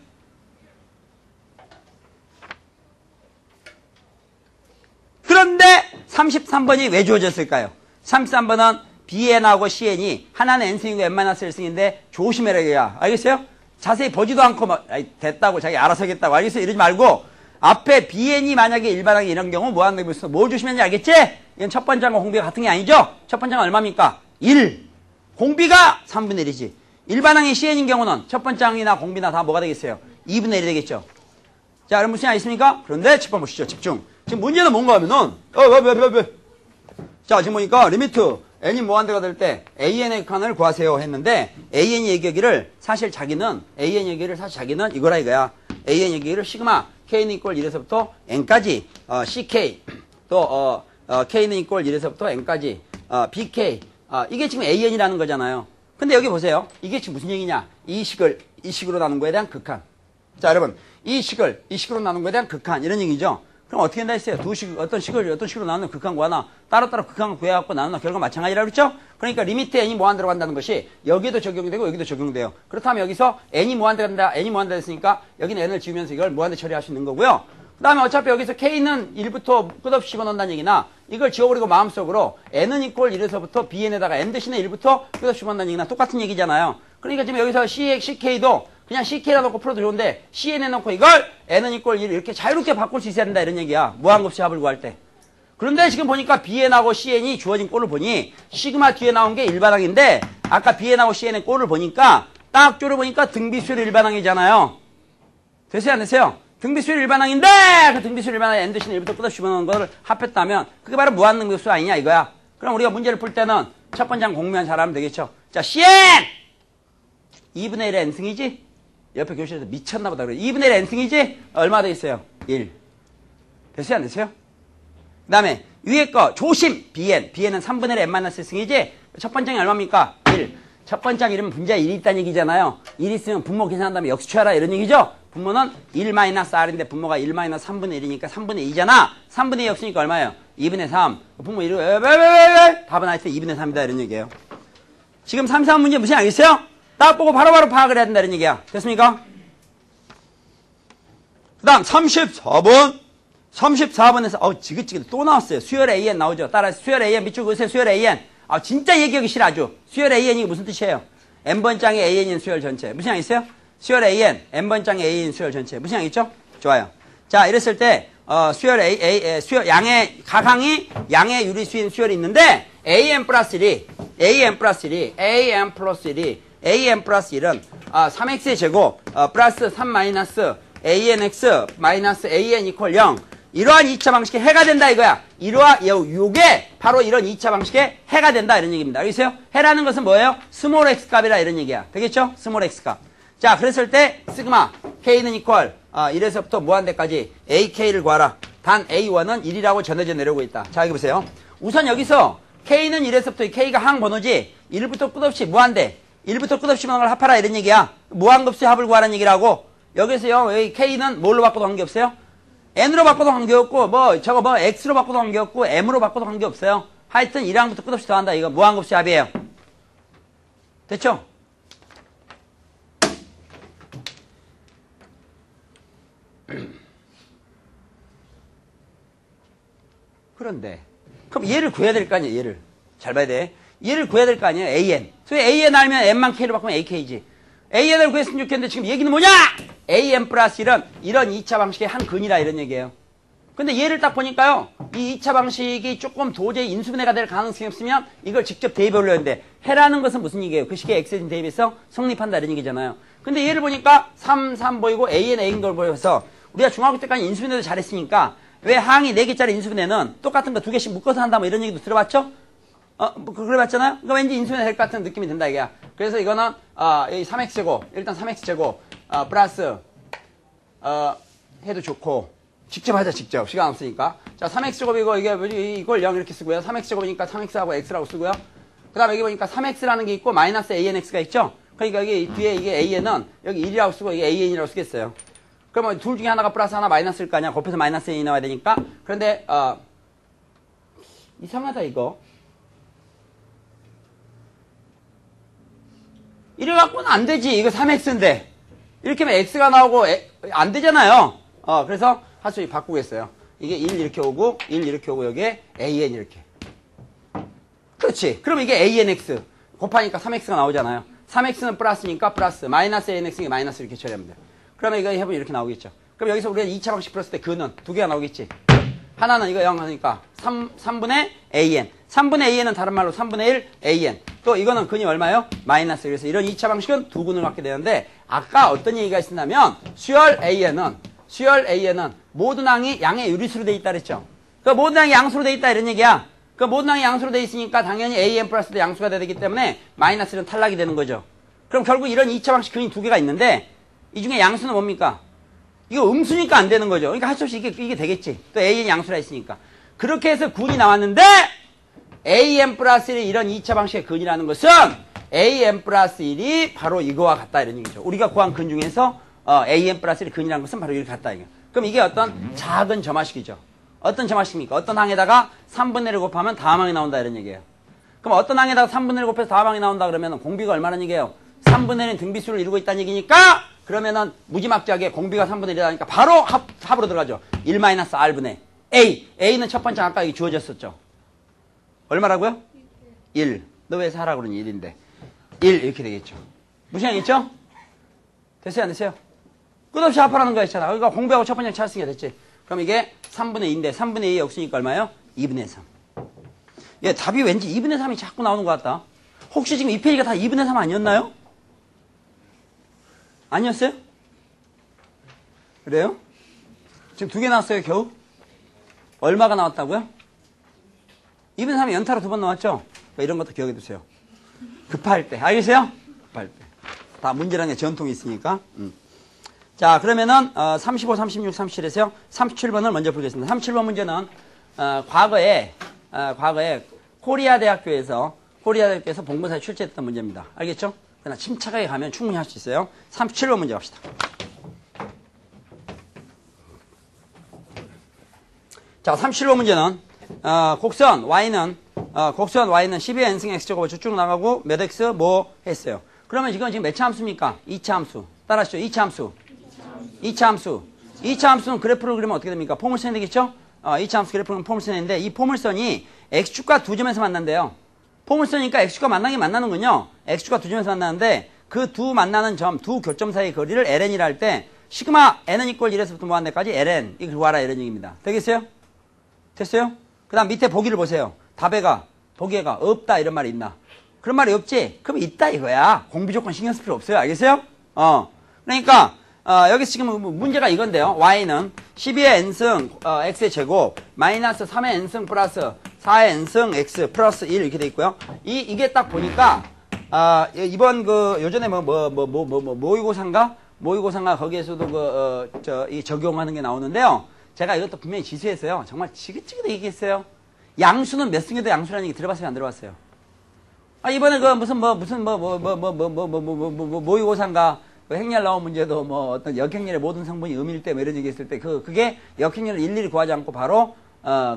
그런데 33번이 왜 주어졌을까요? 33번은 bn하고 cn이 하나는 n승이고 n-1승인데 조심해라 이거야. 알겠어요? 자세히 보지도 않고 막 됐다고 자기 알아서 하겠다고 알겠어요? 이러지 말고 앞에 bn이 만약에 일반항이 이런 경우 무한등비수 뭐 조심했는지 알겠지? 이건 첫 번째하고 공비가 같은 게 아니죠? 첫 번째가 얼마입니까? 1. 공비가 3분의 1이지. 일반항이 cn인 경우는 첫 번째 항이나 공비나 다 뭐가 되겠어요? 2분의 1이 되겠죠. 자, 그럼 무슨 양 있습니까? 그런데 10번 보시죠. 집중. 지금 문제는 뭔가 하면은 자, 지금 보니까 리미트 n이 무한대가 될 때 an의 극한을 구하세요 했는데 an이 얘기하기를 사실 자기는 이거라 이거야. an 얘기를 시그마 k는 이꼴 1에서부터 n까지 ck 또 k는 이꼴 1에서부터 n까지 bk 이게 지금 an이라는 거잖아요. 근데 여기 보세요. 이게 지금 무슨 얘기냐? 이 식으로 나눈 거에 대한 극한. 자, 여러분 이 식으로 나눈 거에 대한 극한 이런 얘기죠. 그럼 어떻게 한다 했어요? 어떤 식으로 나누는 극한 구하나 따로따로 극한 구해갖고 나누나 결과 마찬가지라고 그랬죠? 그러니까 리미트 n이 무한대로 간다는 것이 여기도 적용되고 여기도 적용돼요. 그렇다면 여기서 n이 무한대 간다, n이 무한대 됐으니까 여기는 n을 지우면서 이걸 무한대 처리할 수 있는 거고요. 그 다음에 어차피 여기서 k는 1부터 끝없이 집어넣는다는 얘기나 이걸 지워버리고 마음속으로 n은 이꼴 1에서부터 bn에다가 n 대신에 1부터 끝없이 집어넣는다는 얘기나 똑같은 얘기잖아요. 그러니까 지금 여기서 ck도 그냥 ck라 놓고 풀어도 좋은데 cn에 놓고 이걸 n은 이꼴 1 이렇게 자유롭게 바꿀 수 있어야 된다 이런 얘기야. 무한급수 합을 구할 때. 그런데 지금 보니까 bn하고 cn이 주어진 꼴을 보니 시그마 뒤에 나온 게 일반항인데 아까 bn하고 cn의 꼴을 보니까 딱 쪼려보니까 등비수열 일반항이잖아요. 됐어요 안 됐어요? 등비수열 일반항인데 그 등비수열 일반항에 n 대신에 1부터 끝없이 집어넣는 거를 합했다면 그게 바로 무한등비수 아니냐 이거야. 그럼 우리가 문제를 풀 때는 첫 번째 항 공유만 잘하면 되겠죠. 자, cn 2분의 1의 n승이지? 옆에 교실에서 미쳤나 보다 그래. 2분의 1의 n승이지? 얼마 돼 있어요? 1. 됐어요? 안 됐어요? 그 다음에 위에 거 조심! bn은 3분의 1의 n-1승이지? 첫 번째는 얼마입니까? 1. 첫 번째 이름은 분자에 1이 있다는 얘기잖아요. 1 있으면 분모 계산한 다음에 역수취하라 이런 얘기죠? 분모는 1-r인데 분모가 1-3분의 1이니까 3분의 2잖아. 3분의 2 없으니까 얼마예요? 2분의 3. 분모 1을 답은 하여튼 2분의 3이다 이런 얘기예요. 지금 33 문제 무슨 알겠어요? 딱 보고 바로바로 파악을 해야 된다는 얘기야. 됐습니까? 그 다음 34번 34번에서 지긋지긋 또 나왔어요. 수열 AN 나오죠. 따라서 수열 AN 밑줄 그으세요. 수열 AN. 진짜 얘기하기 싫어 아주. 수열 AN이 무슨 뜻이에요? n번장의 AN인 수열 전체. 무슨 양 있어요? 수열 AN, n번장의 AN 수열 전체. 무슨 양 있죠? 좋아요. 자, 이랬을 때 수열 수열 양의 각항이 양의 유리수인 수열이 있는데 AN 플러스 1이 AN 플러스 1이 AN 플러스 1이 AN 플러스 1은 3x의 제곱 플러스 3 마이너스 ANX 마이너스 AN 이퀄 0 이러한 2차 방식의 해가 된다 이거야. 요게 바로 이런 2차 방식의 해가 된다 이런 얘기입니다. 알겠어요? 해라는 것은 뭐예요? 스몰 x 값이라 이런 얘기야. 되겠죠? 스몰 x 값. 자, 그랬을 때 시그마 k는 이퀄 1에서부터 무한대까지 ak를 구하라. 단 a1은 1이라고 전해져 내려오고 있다. 자, 여기 보세요. 우선 여기서 k는 1에서부터 k가 항 번호지 1부터 끝없이 무한대 1부터 끝없이 많은 걸 합하라 이런 얘기야. 무한급수의 합을 구하라는 얘기라고. 여기서요. 여기 k는 뭘로 바꿔도 관계없어요? n으로 바꿔도 관계없고 x로 바꿔도 관계없고 m으로 바꿔도 관계없어요. 하여튼 1항부터 끝없이 더한다. 이거 무한급수의 합이에요. 됐죠? 그런데 그럼 얘를 구해야 될 거 아니에요. 얘를 잘 봐야 돼. 얘를 구해야 될 거 아니에요. an. 소위 an 알면 n만 k로 바꾸면 ak지. an을 구했으면 좋겠는데 지금 얘기는 뭐냐? an 플러스 1은 이런 2차 방식의 한 근이라 이런 얘기예요. 근데 얘를 딱 보니까요. 이 2차 방식이 조금 도저히 인수분해가 될 가능성이 없으면 이걸 직접 대입해 올렸는데 해라는 것은 무슨 얘기예요? 그 식의 x에 대입해서 성립한다 이런 얘기잖아요. 근데 얘를 보니까 3 보이고 a는 a인 걸 보여서 우리가 중학교 때까지 인수분해도 잘했으니까 왜 항이 4개짜리 인수분해는 똑같은 거 2개씩 묶어서 한다 뭐 이런 얘기도 들어봤죠? 그래 봤잖아요? 그러니까 왠지 인수분해 될 것 같은 느낌이 든다 이게야. 그래서 이거는 여기 3x제곱 일단 3x제곱 플러스 해도 좋고 직접 하자 직접 시간 없으니까. 자 3x제곱이고 이걸 0 이렇게 쓰고요. 3x제곱이니까 3x하고 x라고 쓰고요. 그 다음에 여기 보니까 3x라는 게 있고 마이너스 anx가 있죠? 그러니까 여기 뒤에 이게 an은 여기 1이라고 쓰고 이게 an이라고 쓰겠어요. 그러면 둘 중에 하나가 플러스 하나 마이너스일 거 아니야. 곱해서 마이너스 n이 나와야 되니까. 그런데 이상하다 이거. 이래갖고는 안 되지. 이거 3x인데. 이렇게 하면 x가 나오고 안 되잖아요. 그래서 하수이 바꾸겠어요. 이게 1 이렇게 오고 1 이렇게 오고 여기에 an 이렇게. 그렇지. 그럼 이게 anx 곱하니까 3x가 나오잖아요. 3x는 플러스니까 플러스 마이너스 anx니까 마이너스 이렇게 처리하면 돼요. 그러면 이거 해보면 이렇게 나오겠죠. 그럼 여기서 우리가 2차 방식 풀었을 때 그는 두 개가 나오겠지. 하나는 이거 0 하니까 3분의 an. 3분의 an은 다른 말로 3분의 1 an. 또 이거는 근이 얼마예요? 마이너스. 그래서 이런 2차 방식은 두 근을 갖게 되는데 아까 어떤 얘기가 있었냐면 수열 an은 모든 항이 양의 유리수로 돼 있다 그랬죠. 그 모든 항이 양수로 돼 있다 이런 얘기야. 그 모든 항이 양수로 돼 있으니까 당연히 an 플러스도 양수가 돼야 되기 때문에 마이너스는 탈락이 되는 거죠. 그럼 결국 이런 2차 방식 근이 두 개가 있는데 이 중에 양수는 뭡니까? 이거 음수니까 안 되는 거죠. 그러니까 할 수 없이 이게 되겠지. 또 an이 양수라 했으니까. 그렇게 해서 근이 나왔는데 an 플러스 1이 이런 2차 방식의 근이라는 것은 an 플러스 1이 바로 이거와 같다 이런 얘기죠. 우리가 구한 근 중에서 an 플러스 1이 근이라는 것은 바로 이렇게 같다 이거. 그럼 이게 어떤 작은 점화식이죠. 어떤 점화식입니까? 어떤 항에다가 3분의 1을 곱하면 다음 항이 나온다 이런 얘기예요. 그럼 어떤 항에다가 3분의 1을 곱해서 다음 항이 나온다 그러면 공비가 얼마나 얘기예요? 3분의 1은 등비수를 이루고 있다는 얘기니까 그러면은 무지막지하게 공비가 3분의 1이라니까 바로 합으로 들어가죠. 1-r분의 a는 첫 번째 아까 여기 주어졌었죠. 얼마라고요? 1. 너 왜 사라 그러니 1인데 1 이렇게 되겠죠. 무시한 있죠? 됐어요 안 됐어요? 끝없이 합하라는 거였잖아. 그러니까 공비하고 첫 번째 찾았으니까 됐지. 그럼 이게 3분의 2인데 3분의 2의 역수니까 얼마예요? 2분의 3. 예, 답이 왠지 2분의 3이 자꾸 나오는 것 같다. 혹시 지금 이 페이지가 다 2분의 3 아니었나요? 아니었어요? 그래요? 지금 2개 나왔어요 겨우? 얼마가 나왔다고요? 2분의 3이 연타로 2번 나왔죠? 그러니까 이런 것도 기억해 두세요. 급할 때 알겠어요? 급할 때. 다 문제라는 게 전통이 있으니까. 자 그러면은 35, 36, 37에서요 37번을 먼저 풀겠습니다. 37번 문제는 과거에 코리아 대학교에서 본고사에 출제했던 문제입니다. 알겠죠? 그러나 침착하게 가면 충분히 할 수 있어요. 37번 문제 갑시다. 자 37번 문제는 곡선 y는 12의 n승 x제곱을 쭉쭉 나가고 몇 x 뭐 했어요. 그러면 이건 지금 몇 차 함수입니까? 2차 함수. 따라하시죠. 2차 함수. 2차 함수는 그래프를 그리면 어떻게 됩니까? 포물선이 되겠죠? 2차 함수 그래프는 포물선인데 이 포물선이 x축과 두 점에서 만난대요. 포물선이니까 x축과 만나긴 만나는군요. x축과 두 점에서 만나는데 그 두 만나는 점, 두 교점 사이의 거리를 ln이라 할 때 시그마 n은 이꼴 1에서부터 무한대까지 ln 이걸 구하라 이런 얘기입니다. 되겠어요? 됐어요? 그 다음 밑에 보기를 보세요. 답에가 보기에가 없다 이런 말이 있나? 그런 말이 없지? 그럼 있다 이거야. 공비 조건 신경 쓸 필요 없어요. 알겠어요? 그러니까 여기 지금 문제가 이건데요. y는 12의 n승 x의 제곱 마이너스 3의 n승 플러스 4의 n승 x 플러스 1 이렇게 돼 있고요. 이게 딱 보니까 이번 그 요전에 모의고사인가 거기에서도 이 적용하는 게 나오는데요. 제가 이것도 분명히 지수했어요. 정말 지긋지긋하게 얘기했어요. 양수는 몇 승에도 양수라는 얘기 들어봤어요? 안 들어봤어요? 이번에 그 무슨 모의고사인가 그 행렬 나온 문제도 어떤 역행렬의 모든 성분이 음일 때 이런 얘기 했을 때 그게 역행렬을 일일이 구하지 않고 바로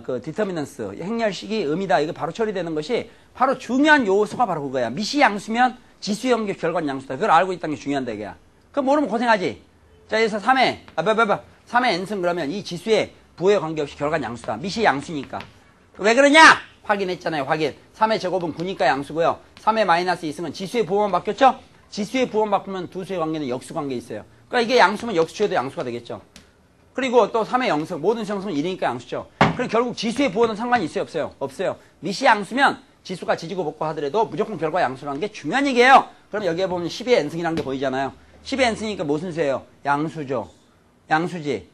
그 디터미넌스 행렬 식이 음이다 이거 바로 처리되는 것이 바로 중요한 요소가 바로 그거야. 미시양수면 지수 연결 결과는 양수다. 그걸 알고 있다는 게 중요한다 이거야. 그거 모르면 고생하지. 자 여기서 3의 3의 n승 그러면 이 지수의 부호에 관계없이 결과는 양수다. 미시양수니까. 왜 그러냐? 확인했잖아요. 확인. 3의 제곱은 9니까 양수고요. 3의 마이너스 2승은 지수의 부호만 바뀌었죠? 지수의 부호만 바꾸면 두 수의 관계는 역수 관계 있어요. 그러니까 이게 양수면 역수치여도 양수가 되겠죠. 그리고 또 3의 영승, 모든 영승은 1이니까 양수죠. 그럼 결국 지수의 부호는 상관이 있어요? 없어요? 없어요. 미시양수면 지수가 지지고 볶고 하더라도 무조건 결과 양수라는 게 중요한 얘기예요. 그럼 여기에 보면 10의 n승이라는 게 보이잖아요. 10의 n승이니까 무슨 수예요? 양수죠. 양수지.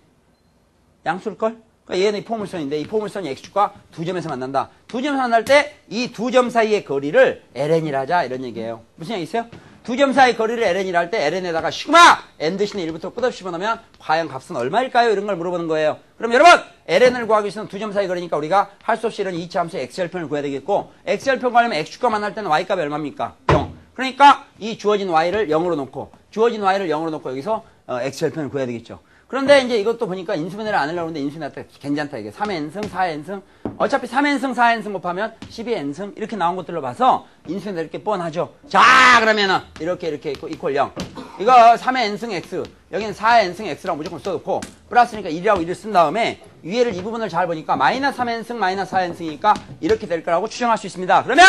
양수일걸? 그러니까 얘는 이 포물선인데 이 포물선이 x축과 두 점에서 만난다. 두 점에서 만날 때 이 두 점 사이의 거리를 ln이라 하자 이런 얘기예요. 무슨 얘기 있어요? 두 점 사이 거리를 ln이라 할 때 ln에다가 시그마 n 대신에 1부터 끝없이 집어넣으면 과연 값은 얼마일까요? 이런 걸 물어보는 거예요. 그럼 여러분 ln을 구하기 위해서는 두 점 사이 거리니까 우리가 할 수 없이 이런 2차 함수의 x절편을 구해야 되겠고 x절편 구하려면 x축과 만날 때는 y값이 얼마입니까? 0. 그러니까 이 주어진 y를 0으로 놓고 주어진 y를 0으로 놓고 여기서 x절편을 구해야 되겠죠. 그런데 이제 이것도 보니까 인수분해를 안 하려고 하는데 인수분해 할 때 괜찮다 이게 3의 n승 4의 n승 어차피 3의 n승 4의 n승 곱하면 12의 n승 이렇게 나온 것들로 봐서 인수분해 이렇게 뻔하죠. 자 그러면은 이렇게 이퀄 0 이거 3의 n승 x 여기는 4의 n승 x라고 무조건 써놓고 플러스니까 1이라고 1을 쓴 다음에 위에를 이 부분을 잘 보니까 마이너스 3의 n승 마이너스 4의 n승이니까 이렇게 될 거라고 추정할 수 있습니다. 그러면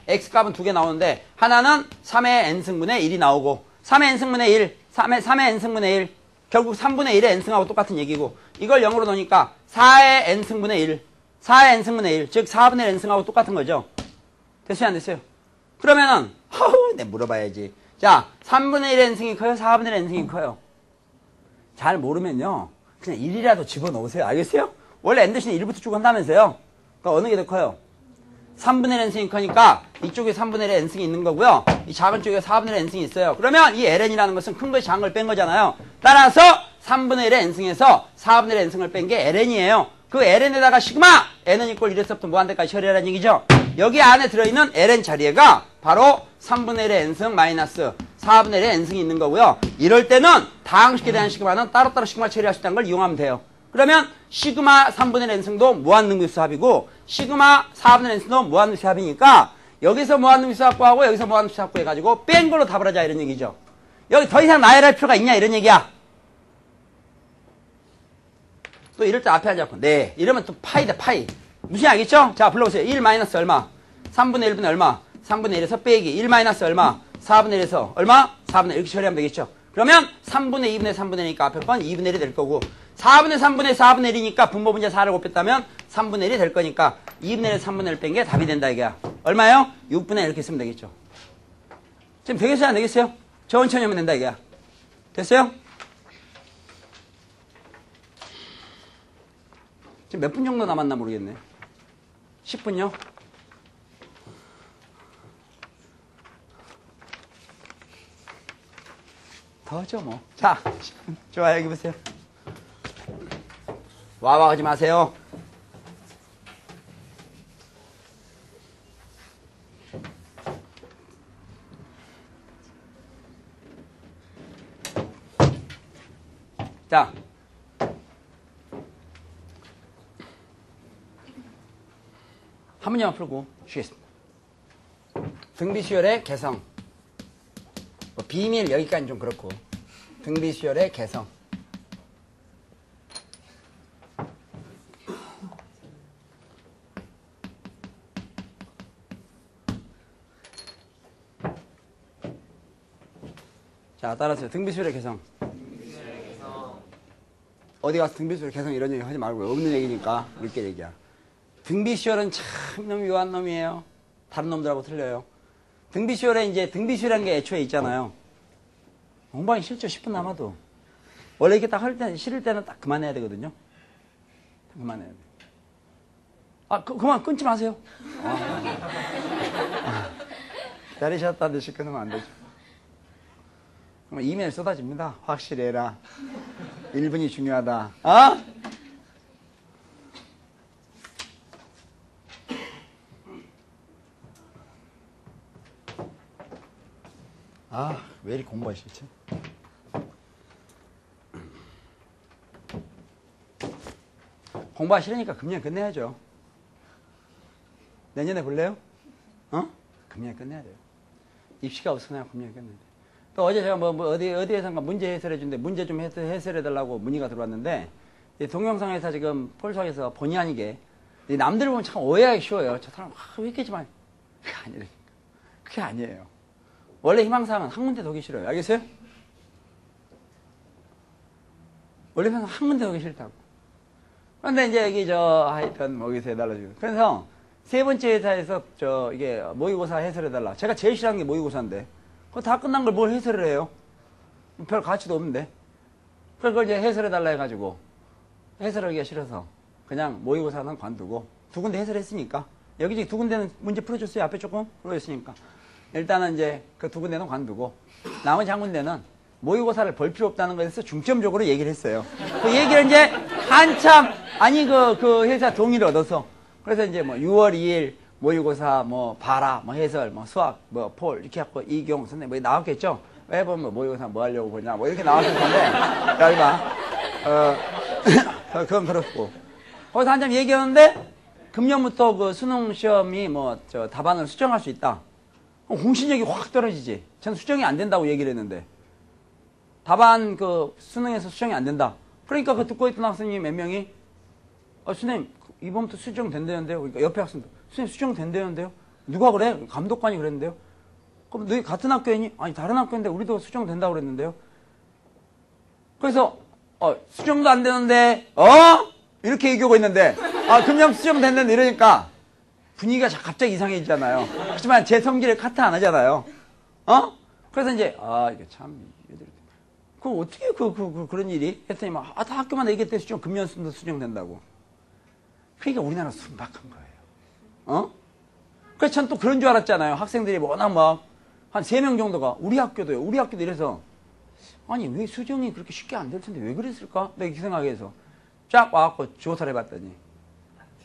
x값은 두 개 나오는데 하나는 3의 n승분의 1이 나오고 3의 n승분의 1 3의 n승분의 1 결국 3분의 1의 n승하고 똑같은 얘기고 이걸 0으로 놓으니까 4의 n승분의 1 4의 n승분의 1 즉 4분의 1 n승하고 똑같은 거죠. 됐어요 안 됐어요? 그러면은 내가 물어봐야지. 자 3분의 1의 n승이 커요? 4분의 1의 n승이 커요? 잘 모르면요 그냥 1이라도 집어넣으세요. 알겠어요? 원래 n 대신에 1부터 쭉 한다면서요. 그러니까 어느 게 더 커요? 3분의 1 n승이 커니까 이쪽에 3분의 1 n승이 있는 거고요. 이 작은 쪽에 4분의 1 n승이 있어요. 그러면 이 ln이라는 것은 큰 것이 작은 걸 뺀 거잖아요. 따라서 3분의 1의 n승에서 4분의 1 n승을 뺀 게 ln이에요. 그 ln에다가 시그마 n은 이꼴 1에서부터 무한대까지 처리하라는 얘기죠. 여기 안에 들어있는 ln 자리에가 바로 3분의 1의 n승 마이너스 4분의 1의 n승이 있는 거고요. 이럴 때는 다항식에 대한 시그마는 따로따로 시그마 처리할 수 있다는 걸 이용하면 돼요. 그러면 시그마 3분의 1 n승도 무한능비수 합이고 시그마 4분의 1 n승도 무한능비수 합이니까 여기서 무한능비수 합구하고 여기서 무한능비수 합구 해가지고 뺀 걸로 답을 하자 이런 얘기죠. 여기 더 이상 나열할 필요가 있냐 이런 얘기야. 또 이럴 때 앞에 하지 않고 네 이러면 또 파이다 파이. 무슨 알겠죠? 자 불러보세요. 1 마이너스 얼마 3분의 1분의 얼마 3분의 1에서 빼기 1 마이너스 얼마 4분의 1에서 얼마 4분의 1 이렇게 처리하면 되겠죠. 그러면 3분의 2분의 3분의 1이니까 앞에 건 2분의 1이 될 거고 4분의 3분의 4분의 1이니까 분모 분자 4를 곱했다면 3분의 1이 될 거니까 2분의 1, 3분의 1 뺀 게 답이 된다 이게야. 얼마요? 6분의 1 이렇게 쓰면 되겠죠. 지금 되겠어요? 안 되겠어요? 천천히 하면 된다 이게야. 됐어요? 지금 몇 분 정도 남았나 모르겠네. 10분요? 더죠 뭐. 자, 10분. 좋아요. 여기 보세요. 와와 하지 마세요. 자, 한 문제만 풀고 쉬겠습니다. 등비수열의 개성. 비밀 여기까지 좀 그렇고 등비수열의 개성. 자, 따라하세요. 등비수열의 개성. 어디 가서 등비수열 개성 이런 얘기 하지 말고요. 없는 얘기니까 우리끼리 얘기야. 등비수열은 참 놈이 묘한 놈이에요. 다른 놈들하고 틀려요. 등비수열에 이제 등비수열이라는 게 애초에 있잖아요. 공부하기 싫죠. 10분 남아도. 원래 이렇게 딱 할 때, 싫을 때는 딱 그만해야 되거든요. 그만해야 돼. 그만 끊지 마세요. 기다리셨다는 듯이 끊으면 안 되죠. 그럼 이메일 쏟아집니다. 확실히 해라. 1분이 중요하다. 왜 이렇게 공부하기 싫지? 공부하기 싫으니까 금년 끝내야죠. 내년에 볼래요? 금년 끝내야 돼요. 입시가 없으면 금년 끝내야 돼요. 또 어제 제가 어디에선가 문제 해설해 준데 문제 좀 해설해 달라고 문의가 들어왔는데, 동영상에서 지금 폴석에서 본의 아니게, 남들 보면 참 오해하기 쉬워요. 저 사람, 왜 이렇게 지만. 그게 아니라니까. 그게 아니에요. 원래 희망사항은 한 군데 더 오기 싫어요. 알겠어요? 원래 희망사항은 한 군데 더 오기 싫다고. 그런데 이제 여기 하여튼 여기서 해달라고. 그래서 세 번째 회사에서 이게 모의고사 해설해달라. 제가 제일 싫어하는 게 모의고사인데. 그거 다 끝난 걸 뭘 해설을 해요? 별 가치도 없는데. 그걸 이제 해설해달라 해가지고 해설하기가 싫어서 그냥 모의고사는 관두고 두 군데 해설했으니까 여기저기 두 군데는 문제 풀어줬어요. 앞에 조금 풀어줬으니까 일단은 이제 그 두 군데는 관두고 나머지 한 군데는 모의고사를 볼 필요 없다는 것에 대해서 중점적으로 얘기를 했어요. 그 얘기를 이제 한참 그 회사 동의를 얻어서 그래서 이제 6월 2일 모의고사 봐라 해설 수학 폴 이렇게 해갖고 이경 선생님 나왔겠죠. 왜 보면 모의고사 뭐 하려고 보냐 이렇게 나왔을 텐데 여기가 그건 그렇고 거기서 한참 얘기하는데 금년부터 그 수능 시험이 답안을 수정할 수 있다. 공신력이 확 떨어지지. 저는 수정이 안 된다고 얘기를 했는데 답안 수능에서 수정이 안 된다. 그러니까 그 듣고 있던 학생이 몇 명이 선생님 이번부터 수정된다는데요. 그러니까 옆에 학생도 선생님 수정된다는데요. 누가 그래? 감독관이 그랬는데요. 그럼 너희 같은 학교이니? 아니 다른 학교인데 우리도 수정된다고 그랬는데요. 그래서 수정도 안 되는데 이렇게 얘기하고 있는데 금년 수정된다는데 이러니까 분위기가 갑자기 이상해지잖아요. 하지만 제 성질을 카트 안 하잖아요. 그래서 이제 이게 참 어떻게 그런 일이 했더니 다 학교만 얘기했대. 금년 수정된다고. 그러니까 우리나라 순박한 거예요. 그래서 전 또 그런 줄 알았잖아요. 학생들이 워낙 한 3명 정도가 우리 학교도 이래서 아니 왜 수정이 그렇게 쉽게 안 될 텐데 왜 그랬을까? 내가 이렇게 생각해서 쫙 와갖고 조사를 해봤더니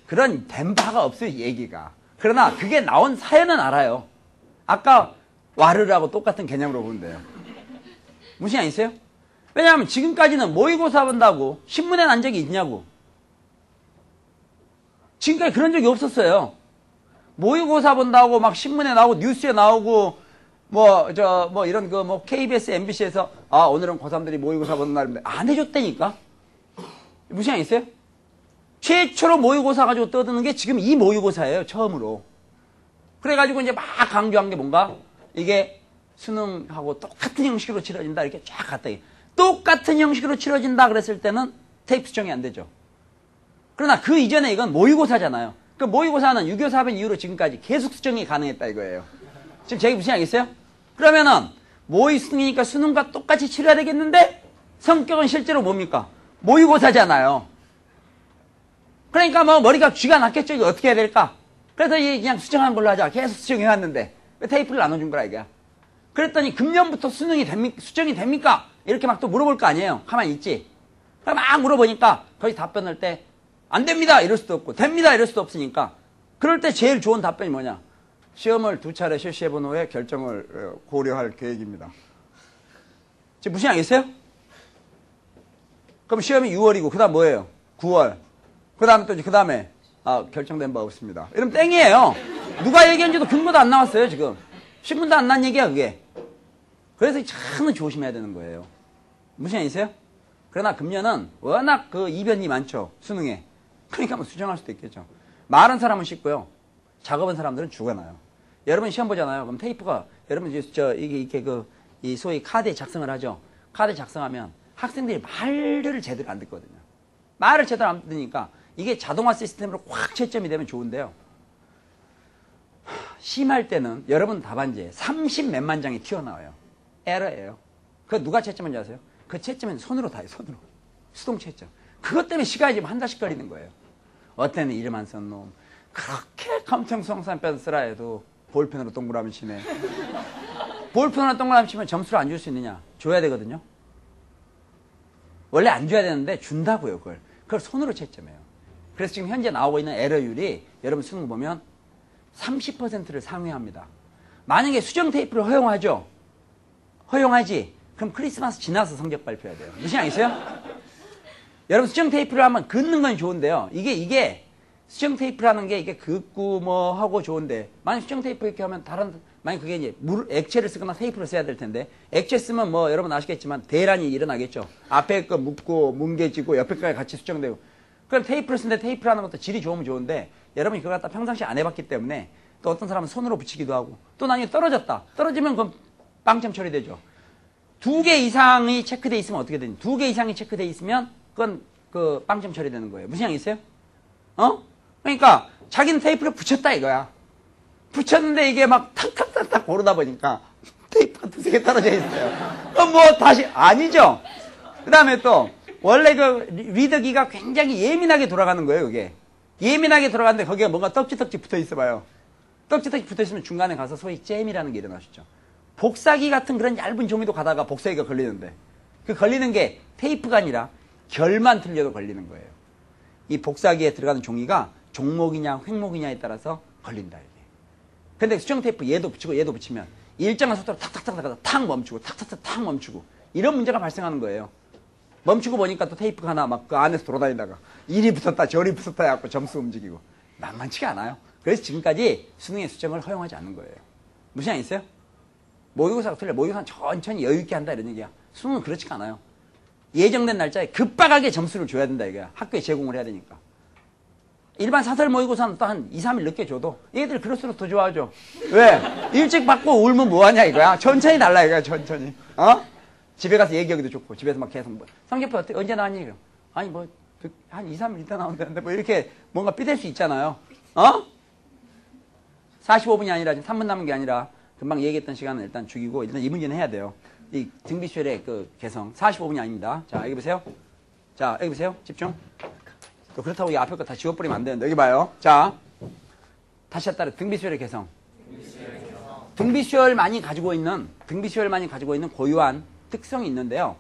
그런 된 바가 없어요. 얘기가. 그러나 그게 나온 사연은 알아요. 아까 와르라고 똑같은 개념으로 보면 돼요. 무슨 안 있어요? 왜냐하면 지금까지는 모의고사 본다고 신문에 난 적이 있냐고. 지금까지 그런 적이 없었어요. 모의고사 본다고 막 신문에 나오고 뉴스에 나오고 이런 KBS, MBC에서 오늘은 고3들이 모의고사 보는 날인데 안 해줬다니까. 무슨 안 있어요? 최초로 모의고사 가지고 떠드는 게 지금 이 모의고사예요. 처음으로. 그래가지고 이제 막 강조한 게 뭔가 이게 수능하고 똑같은 형식으로 치러진다. 이렇게 쫙 갔다. 똑같은 형식으로 치러진다 그랬을 때는 테이프 수정이 안 되죠. 그러나 그 이전에 이건 모의고사잖아요. 그 모의고사는 유교 사변 이후로 지금까지 계속 수정이 가능했다 이거예요. 지금 제가 무슨 알겠어요? 그러면은 모의 수능이니까 수능과 똑같이 치러야 되겠는데 성격은 실제로 뭡니까? 모의고사잖아요. 그러니까 머리가 쥐가 났겠죠. 이거 어떻게 해야 될까? 그래서 그냥 수정하는 걸로 하자. 계속 수정해왔는데 왜 테이프를 나눠준 거라 이거야. 그랬더니 금년부터 수정이 됩니까? 이렇게 막 또 물어볼 거 아니에요. 가만히 있지. 막 물어보니까 거의 답변할 때 안 됩니다 이럴 수도 없고 됩니다 이럴 수도 없으니까 그럴 때 제일 좋은 답변이 뭐냐. 시험을 2차례 실시해본 후에 결정을 고려할 계획입니다. 지금 무슨 알겠어요? 그럼 시험이 6월이고 그 다음 뭐예요? 9월. 그 다음에 결정된 바 없습니다. 이러면 땡이에요. 누가 얘기한지도 근거도 안 나왔어요 지금. 신문도 안 난 얘기야 그게. 그래서 참 조심해야 되는 거예요. 무슨 얘기세요? 그러나 금년은 워낙 이변이 많죠. 수능에. 그러니까 수정할 수도 있겠죠. 말한 사람은 쉽고요. 작업한 사람들은 죽어나요. 여러분 시험 보잖아요. 그럼 테이프가 여러분 이게 이 소위 카드에 작성을 하죠. 카드 작성하면 학생들이 말을 제대로 안 듣거든요. 말을 제대로 안 듣으니까 이게 자동화 시스템으로 확 채점이 되면 좋은데요. 심할 때는 여러분 답안지에 30 몇만 장이 튀어나와요. 에러예요. 그거 누가 채점한지 아세요? 그 채점은 손으로 다 해요. 손으로. 수동 채점. 그것 때문에 시간이 지금 한 달씩 걸리는 거예요. 어때는 이름 안 쓴 놈. 그렇게 컴청성산 쓰라 해도 볼펜으로 동그라미 치네. 볼펜으로 동그라미 치면 점수를 안 줄 수 있느냐? 줘야 되거든요. 원래 안 줘야 되는데 준다고요. 그걸 손으로 채점해요. 그래서 지금 현재 나오고 있는 에러율이 여러분 수능 보면 30%를 상회합니다. 만약에 수정 테이프를 허용하죠? 허용하지? 그럼 크리스마스 지나서 성적 발표해야 돼요. 무슨 양 있어요? 여러분 수정 테이프를 하면 긋는 건 좋은데요. 이게 수정 테이프라는 게 이게 긋고 뭐 하고 좋은데 만약 수정 테이프 이렇게 하면 만약 그게 이제 액체를 쓰거나 테이프를 써야 될 텐데 액체 쓰면 뭐 여러분 아시겠지만 대란이 일어나겠죠. 앞에 거 묻고 뭉개지고 옆에 거에 같이 수정되고. 그럼 테이프를 쓰는데 테이프라는 것도 질이 좋으면 좋은데 여러분이 그거 갖다 평상시 안 해봤기 때문에 또 어떤 사람은 손으로 붙이기도 하고 또 나중에 떨어졌다. 떨어지면 그건 빵점 처리되죠. 2개 이상이 체크돼 있으면 어떻게 되니? 2개 이상이 체크돼 있으면 그건 그 빵점 처리되는 거예요. 무슨 양이 있어요? 그러니까 자기는 테이프를 붙였다 이거야. 붙였는데 이게 막 탁탁탁탁 고르다 보니까 테이프가 2-3개 떨어져 있어요. 그럼 뭐 다시 아니죠. 그 다음에 또 원래 그 리더기가 굉장히 예민하게 돌아가는 거예요. 그게 예민하게 돌아가는데 거기가 뭔가 떡지떡지 붙어 있어 봐요. 떡지떡지 붙어 있으면 중간에 가서 소위 잼이라는 게 일어나시죠. 복사기 같은 그런 얇은 종이도 가다가 복사기가 걸리는데 그 걸리는 게 테이프가 아니라 결만 틀려도 걸리는 거예요. 이 복사기에 들어가는 종이가 종목이냐 횡목이냐에 따라서 걸린다 이게. 근데 수정 테이프 얘도 붙이고 얘도 붙이면 일정한 속도로 탁탁탁 가다 탁 멈추고 탁탁탁 탁 멈추고 이런 문제가 발생하는 거예요. 멈추고 보니까 또 테이프가 하나 막 그 안에서 돌아다니다가 이리 붙었다 저리 붙었다 해갖고 점수 움직이고 만만치가 않아요. 그래서 지금까지 수능의 수정을 허용하지 않는 거예요. 무슨 양 있어요? 모의고사가 틀려. 모의고사는 천천히 여유있게 한다 이런 얘기야. 수능은 그렇지가 않아요. 예정된 날짜에 급박하게 점수를 줘야 된다 이거야. 학교에 제공을 해야 되니까. 일반 사설 모의고사는 또 한 2-3일 늦게 줘도 얘들 그럴수록 더 좋아하죠. 왜? 일찍 받고 울면 뭐하냐 이거야. 천천히 달라 이거야. 천천히. 집에 가서 얘기하기도 좋고 집에서 막 계속 뭐, 성적표 어떻게 언제 나왔니? 이거. 아니 뭐 한 2-3일 있다 나온다는데 뭐 이렇게 뭔가 삐댈 수 있잖아요. 45분이 아니라 지금 3분 남은 게 아니라 금방 얘기했던 시간을 일단 죽이고 일단 이 문제는 해야 돼요. 이 등비수열의 그 개성 45분이 아닙니다. 자 여기 보세요. 자 여기 보세요. 집중. 또 그렇다고 이 앞에 거 다 지워버리면 안 되는데 여기 봐요. 자 다시 따라 등비수열의 개성. 등비수열만이 가지고 있는 고유한 특성이 있는데요.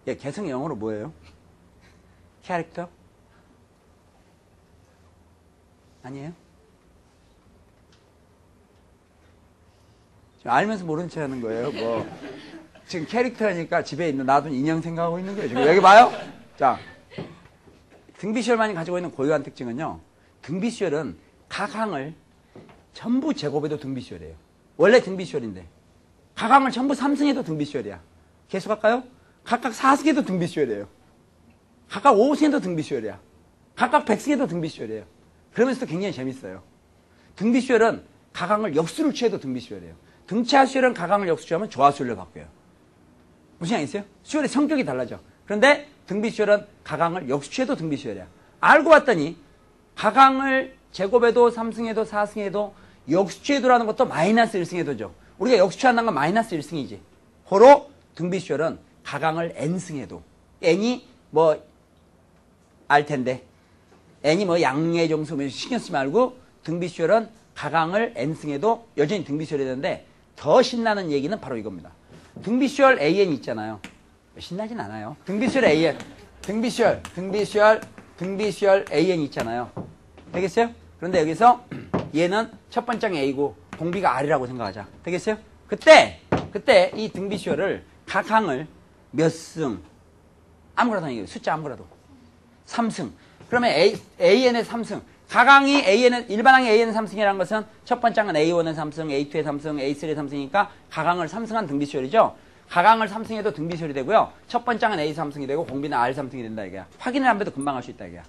예, 개성이 영어로 뭐예요? 캐릭터? 아니에요? 지금 알면서 모른 체 하는 거예요. 뭐 지금 캐릭터니까 집에 있는 놔둔 인형 생각하고 있는 거예요. 지금 여기 봐요. 자, 등비수열만이 가지고 있는 고유한 특징은요. 등비수열은 각 항을 전부 제곱해도 등비수열이에요. 원래 등비수열인데 각 항을 전부 3승해도 등비수열이야. 계속할까요? 각각 4승해도 등비수열이에요. 각각 5승해도 등비수열이야. 각각 100승해도 등비수열이에요. 그러면서도 굉장히 재밌어요. 등비수열은 각 항을 역수를 취해도 등비수열이에요. 등차수열은 각 항을 역수 취하면 조화수열로 바뀌어요. 무슨 양 있어요? 수열의 성격이 달라져. 그런데 등비수열은 각 항을 역수 취해도 등비수열이야. 알고 봤더니 각 항을 제곱해도 3승해도 4승해도 역수 취해도라는 것도 마이너스 1승해도죠. 우리가 역수 취한다는 건 마이너스 1승이지. 호로 등비수열은 각 항을 n승해도 n이 뭐 알 텐데 n이 뭐 양의 정수 신경 쓰지 말고 등비수열은 각 항을 n승해도 여전히 등비수열이 되는데 더 신나는 얘기는 바로 이겁니다. 등비수열 an 있잖아요. 신나진 않아요. 등비수열 an 등비수열 an 있잖아요. 되겠어요? 그런데 여기서 얘는 첫 번째 a고 공비가 r이라고 생각하자. 되겠어요? 그때 이 등비수열을 각 항을 몇 승 아무거나 얘기해요. 숫자 아무거나도 3승. 그러면 an의 3승. 각 항이 일반 항이 an의 3승이라는 것은 첫 번째 항은 a1의 3승, a2의 3승, a3의 3승이니까 각 항을 3승한 등비수열이죠. 각 항을 3승해도 등비수열이 되고요. 첫 번째 항은 a 3승이 되고 공비는 r 3승이 된다 이거야. 확인을 안 해도 금방 할 수 있다 이거야.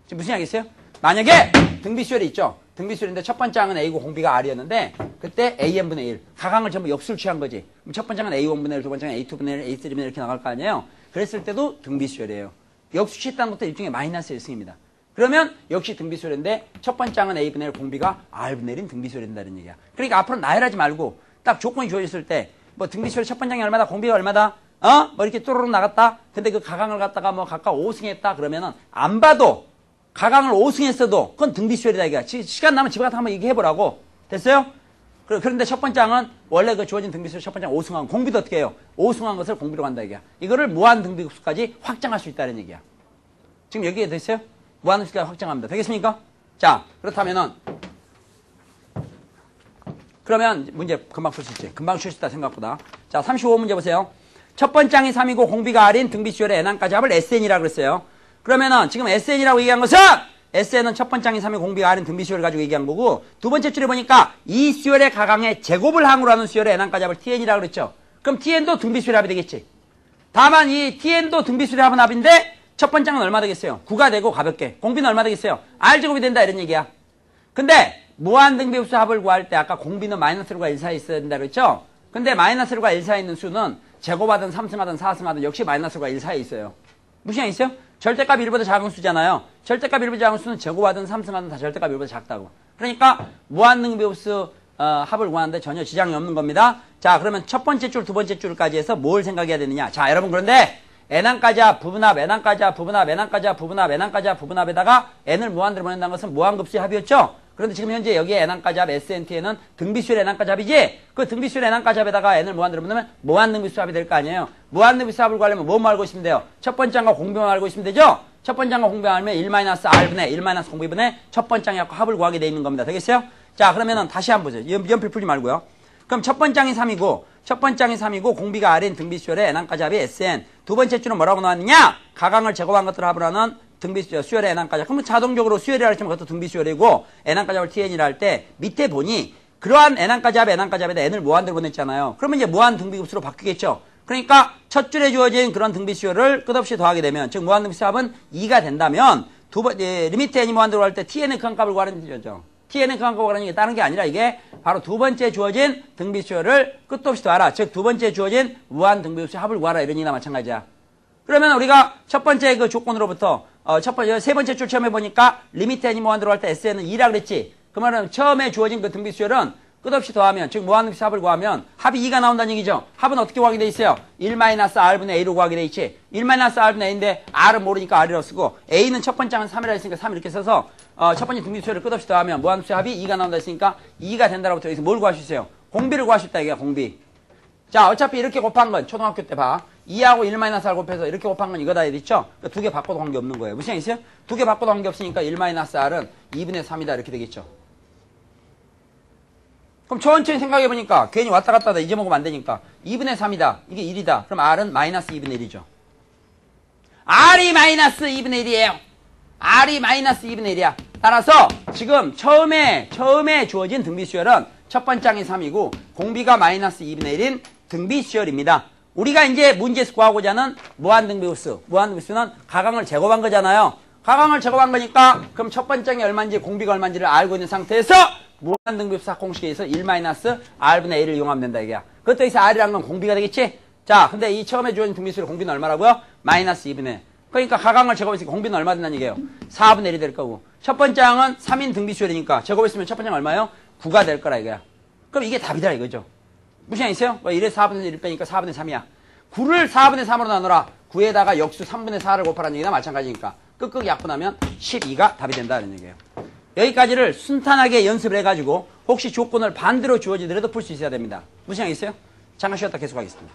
지금 무슨 이야기 있어요? 만약에 등비수열이 있죠. 등비수열인데 첫 번째 항은 A고 공비가 R이었는데 그때 AN분의 1. 가강을 전부 역수를 취한 거지. 그럼 첫 번째 항은 A1분의 1, 두 번째 항은 A2분의 1, A3분의 1 이렇게 나갈 거 아니에요. 그랬을 때도 등비수열이에요. 역수 취했다는 것도 일종의 마이너스 1승입니다. 그러면 역시 등비수열인데 첫 번째 항은 A분의 1, 공비가 R분의 1인 등비수열이 된다는 얘기야. 그러니까 앞으로 나열하지 말고 딱 조건이 주어졌을 때 뭐 등비수열 첫 번째 항이 얼마다, 공비가 얼마다, 뭐 이렇게 또르륵 나갔다. 근데 그 가강을 갖다가 뭐 각각 5승했다 그러면은 안 봐도 가강을 5승했어도 그건 등비수열이다 이게. 시간 나면 집에 가서 한번 얘기해보라고. 됐어요? 그런데 첫 번째 항은 원래 그 주어진 등비수열 첫 번째 항 5승한 공비도 어떻게 해요? 5승한 것을 공비로 간다 이게야. 이거를 무한 등비급수까지 확장할 수 있다는 얘기야. 지금 여기에 됐어요? 무한 등비까지 확장합니다. 되겠습니까? 자, 그렇다면은 그러면 문제 금방 풀 수 있지. 금방 풀 수 있다 생각보다. 자, 35문제 보세요. 첫 번째 항이 3이고 공비가 R인 등비수열의 N항까지 합을 SN이라고 그랬어요. 그러면은 지금 SN이라고 얘기한 것은 SN은 첫 번째 항이 3이 공비가 R인 등비수열을 가지고 얘기한 거고 두 번째 줄에 보니까 이 수열의 가강의 제곱을 항으로 하는 수열의 N항까지 합을 TN이라고 그랬죠. 그럼 TN도 등비수열의 합이 되겠지. 다만 이 TN도 등비수열의 합은 합인데 첫 번째 항은 얼마 되겠어요? 9가 되고 가볍게. 공비는 얼마 되겠어요? R제곱이 된다 이런 얘기야. 근데 무한등비급수 합을 구할 때 아까 공비는 마이너스로가 1 사이에 있어야 된다 그랬죠? 근데 마이너스로가 1 사이에 있는 수는 제곱하든 3승하든 4승하든 역시 마이너스로가 1 사이에 있어요. 무슨 얘기 있어요? 절대값 1보다 작은 수잖아요. 절대값 1보다 작은 수는 제곱하든 3승하든 다 절대값 1보다 작다고. 그러니까 무한등비급수 합을 구하는데 전혀 지장이 없는 겁니다. 자, 그러면 첫 번째 줄, 두 번째 줄까지 해서 뭘 생각해야 되느냐? 자, 여러분 그런데 N항까지 합, 부분합, N항까지 합, 부분합, N항까지 합, 부분합, N항까지 합, 부분합에다가 N을 무한대로 보낸다는 것은 무한급수의 합이었죠? 그런데 지금 현재 여기에 N항까지 합, SNT에는 등비수열 N항까지 합이지? 그 등비수열 N항까지 합에다가 N을 무한대로 보내면 무한등비수 합이 될 거 아니에요? 무한등비수 합을 구하려면 뭐만 알고 있으면 돼요? 첫 번째 항과 공비만 알고 있으면 되죠? 첫 번째 항과 공비만 알면 1-R분의 1-공비분의 첫 번째 항의 합을 구하게 돼 있는 겁니다. 되겠어요? 자, 그러면은 다시 한번 보죠. 연필 풀지 말고요. 그럼 첫 번째 항이 3이고 공비가 R인 등비수열의 N항까지 합이 SN. 두 번째 줄은 뭐라고 나왔느냐? 가강을 제곱한 것들을 합을 하는 등비수열의 N항까지 합. 그러면 자동적으로 수열이라 했지만 그것도 등비수열이고 N항까지 합을 TN이라 할 때 밑에 보니 그러한 N항까지 합, N항까지 합에다 N을 무한대로 보냈잖아요. 그러면 이제 무한 등비급수로 바뀌겠죠. 그러니까 첫 줄에 주어진 그런 등비수열을 끝없이 더하게 되면 즉 무한 등비수 합은 2가 된다면 리미트 N이 무한대로 할 때 TN의 그 한값을 구하는 거죠. TN의 그 한값을 구하는 게 다른 게 아니라 이게 바로 두 번째 주어진 등비수열을 끝도 없이 더하라. 즉 두 번째 주어진 무한 등비급수의 합을 구하라. 이런 얘기나 마찬가지야. 그러면 우리가 첫 번째 그 조건으로부터 세 번째 줄 처음에 보니까 리미트 N이 무한대로 할 때 SN은 2라 그랬지. 그 말은 처음에 주어진 그 등비수열은 끝없이 더하면 즉 무한등비수 합을 구하면 합이 2가 나온다는 얘기죠. 합은 어떻게 구하게 돼 있어요? 1-R분의 A로 구하게 돼 있지. 1-R분의 A인데 R은 모르니까 R이라고 쓰고 A는 첫 번째 항은 3이라 했으니까 3 이렇게 써서 첫 번째 등비수열을 끝없이 더하면 무한등비수 합이 2가 나온다 했으니까 2가 된다라고 여기서 뭘 구할 수 있어요? 공비를 구할 수 있다 이게 공비. 자, 어차피 이렇게 곱한 건 초등학교 때 봐. 2하고 1-R 곱해서 이렇게 곱한 건 이거다 했죠? 그러니까 두 개 바꿔도 관계없는 거예요. 무슨 얘기 있어요? 두 개 바꿔도 관계없으니까 1-R은 2분의 3이다 이렇게 되겠죠. 그럼 천천히 생각해보니까 괜히 왔다 갔다 하다 잊어먹으면 안 되니까 2분의 3이다. 이게 1이다. 그럼 R은 마이너스 2분의 1이죠. R이 마이너스 2분의 1이에요. R이 마이너스 2분의 1이야. 따라서 지금 처음에 주어진 등비수열은 첫 번째 항이 3이고 공비가 마이너스 2분의 1인 등비수열입니다. 우리가 이제 문제에서 구하고자 하는 무한등비급수. 무한등비급수는 가강을 제곱한 거잖아요. 가강을 제곱한 거니까 그럼 첫 번째 항이 얼마인지 공비가 얼마인지를 알고 있는 상태에서 무한등비급수 공식에서 1-R분의 A를 이용하면 된다 이게야. 그것도 여기서 R이라는 건 공비가 되겠지? 자, 근데 이 처음에 주어진 등비수열의 공비는 얼마라고요? 마이너스 2분의. 그러니까 가강을 제곱했으니까 공비는 얼마 된다는 얘기예요? 4분의 1이 될 거고. 첫 번째 항은 3인 등비수열이니까 제곱했으면 첫 번째 항 얼마예요? 9가 될 거라 이거야. 그럼 이게 답이다 이거죠. 무슨 얘기 있어요? 1에 4분의 1 빼니까 4분의 3이야. 9를 4분의 3으로 나누라. 9에다가 역수 3분의 4를 곱하라는 얘기나 마찬가지니까. 끝끝 약분하면 12가 답이 된다는 얘기예요. 여기까지를 순탄하게 연습을 해가지고 혹시 조건을 반대로 주어지더라도 풀 수 있어야 됩니다. 무슨 얘기 있어요? 잠깐 쉬었다 계속하겠습니다.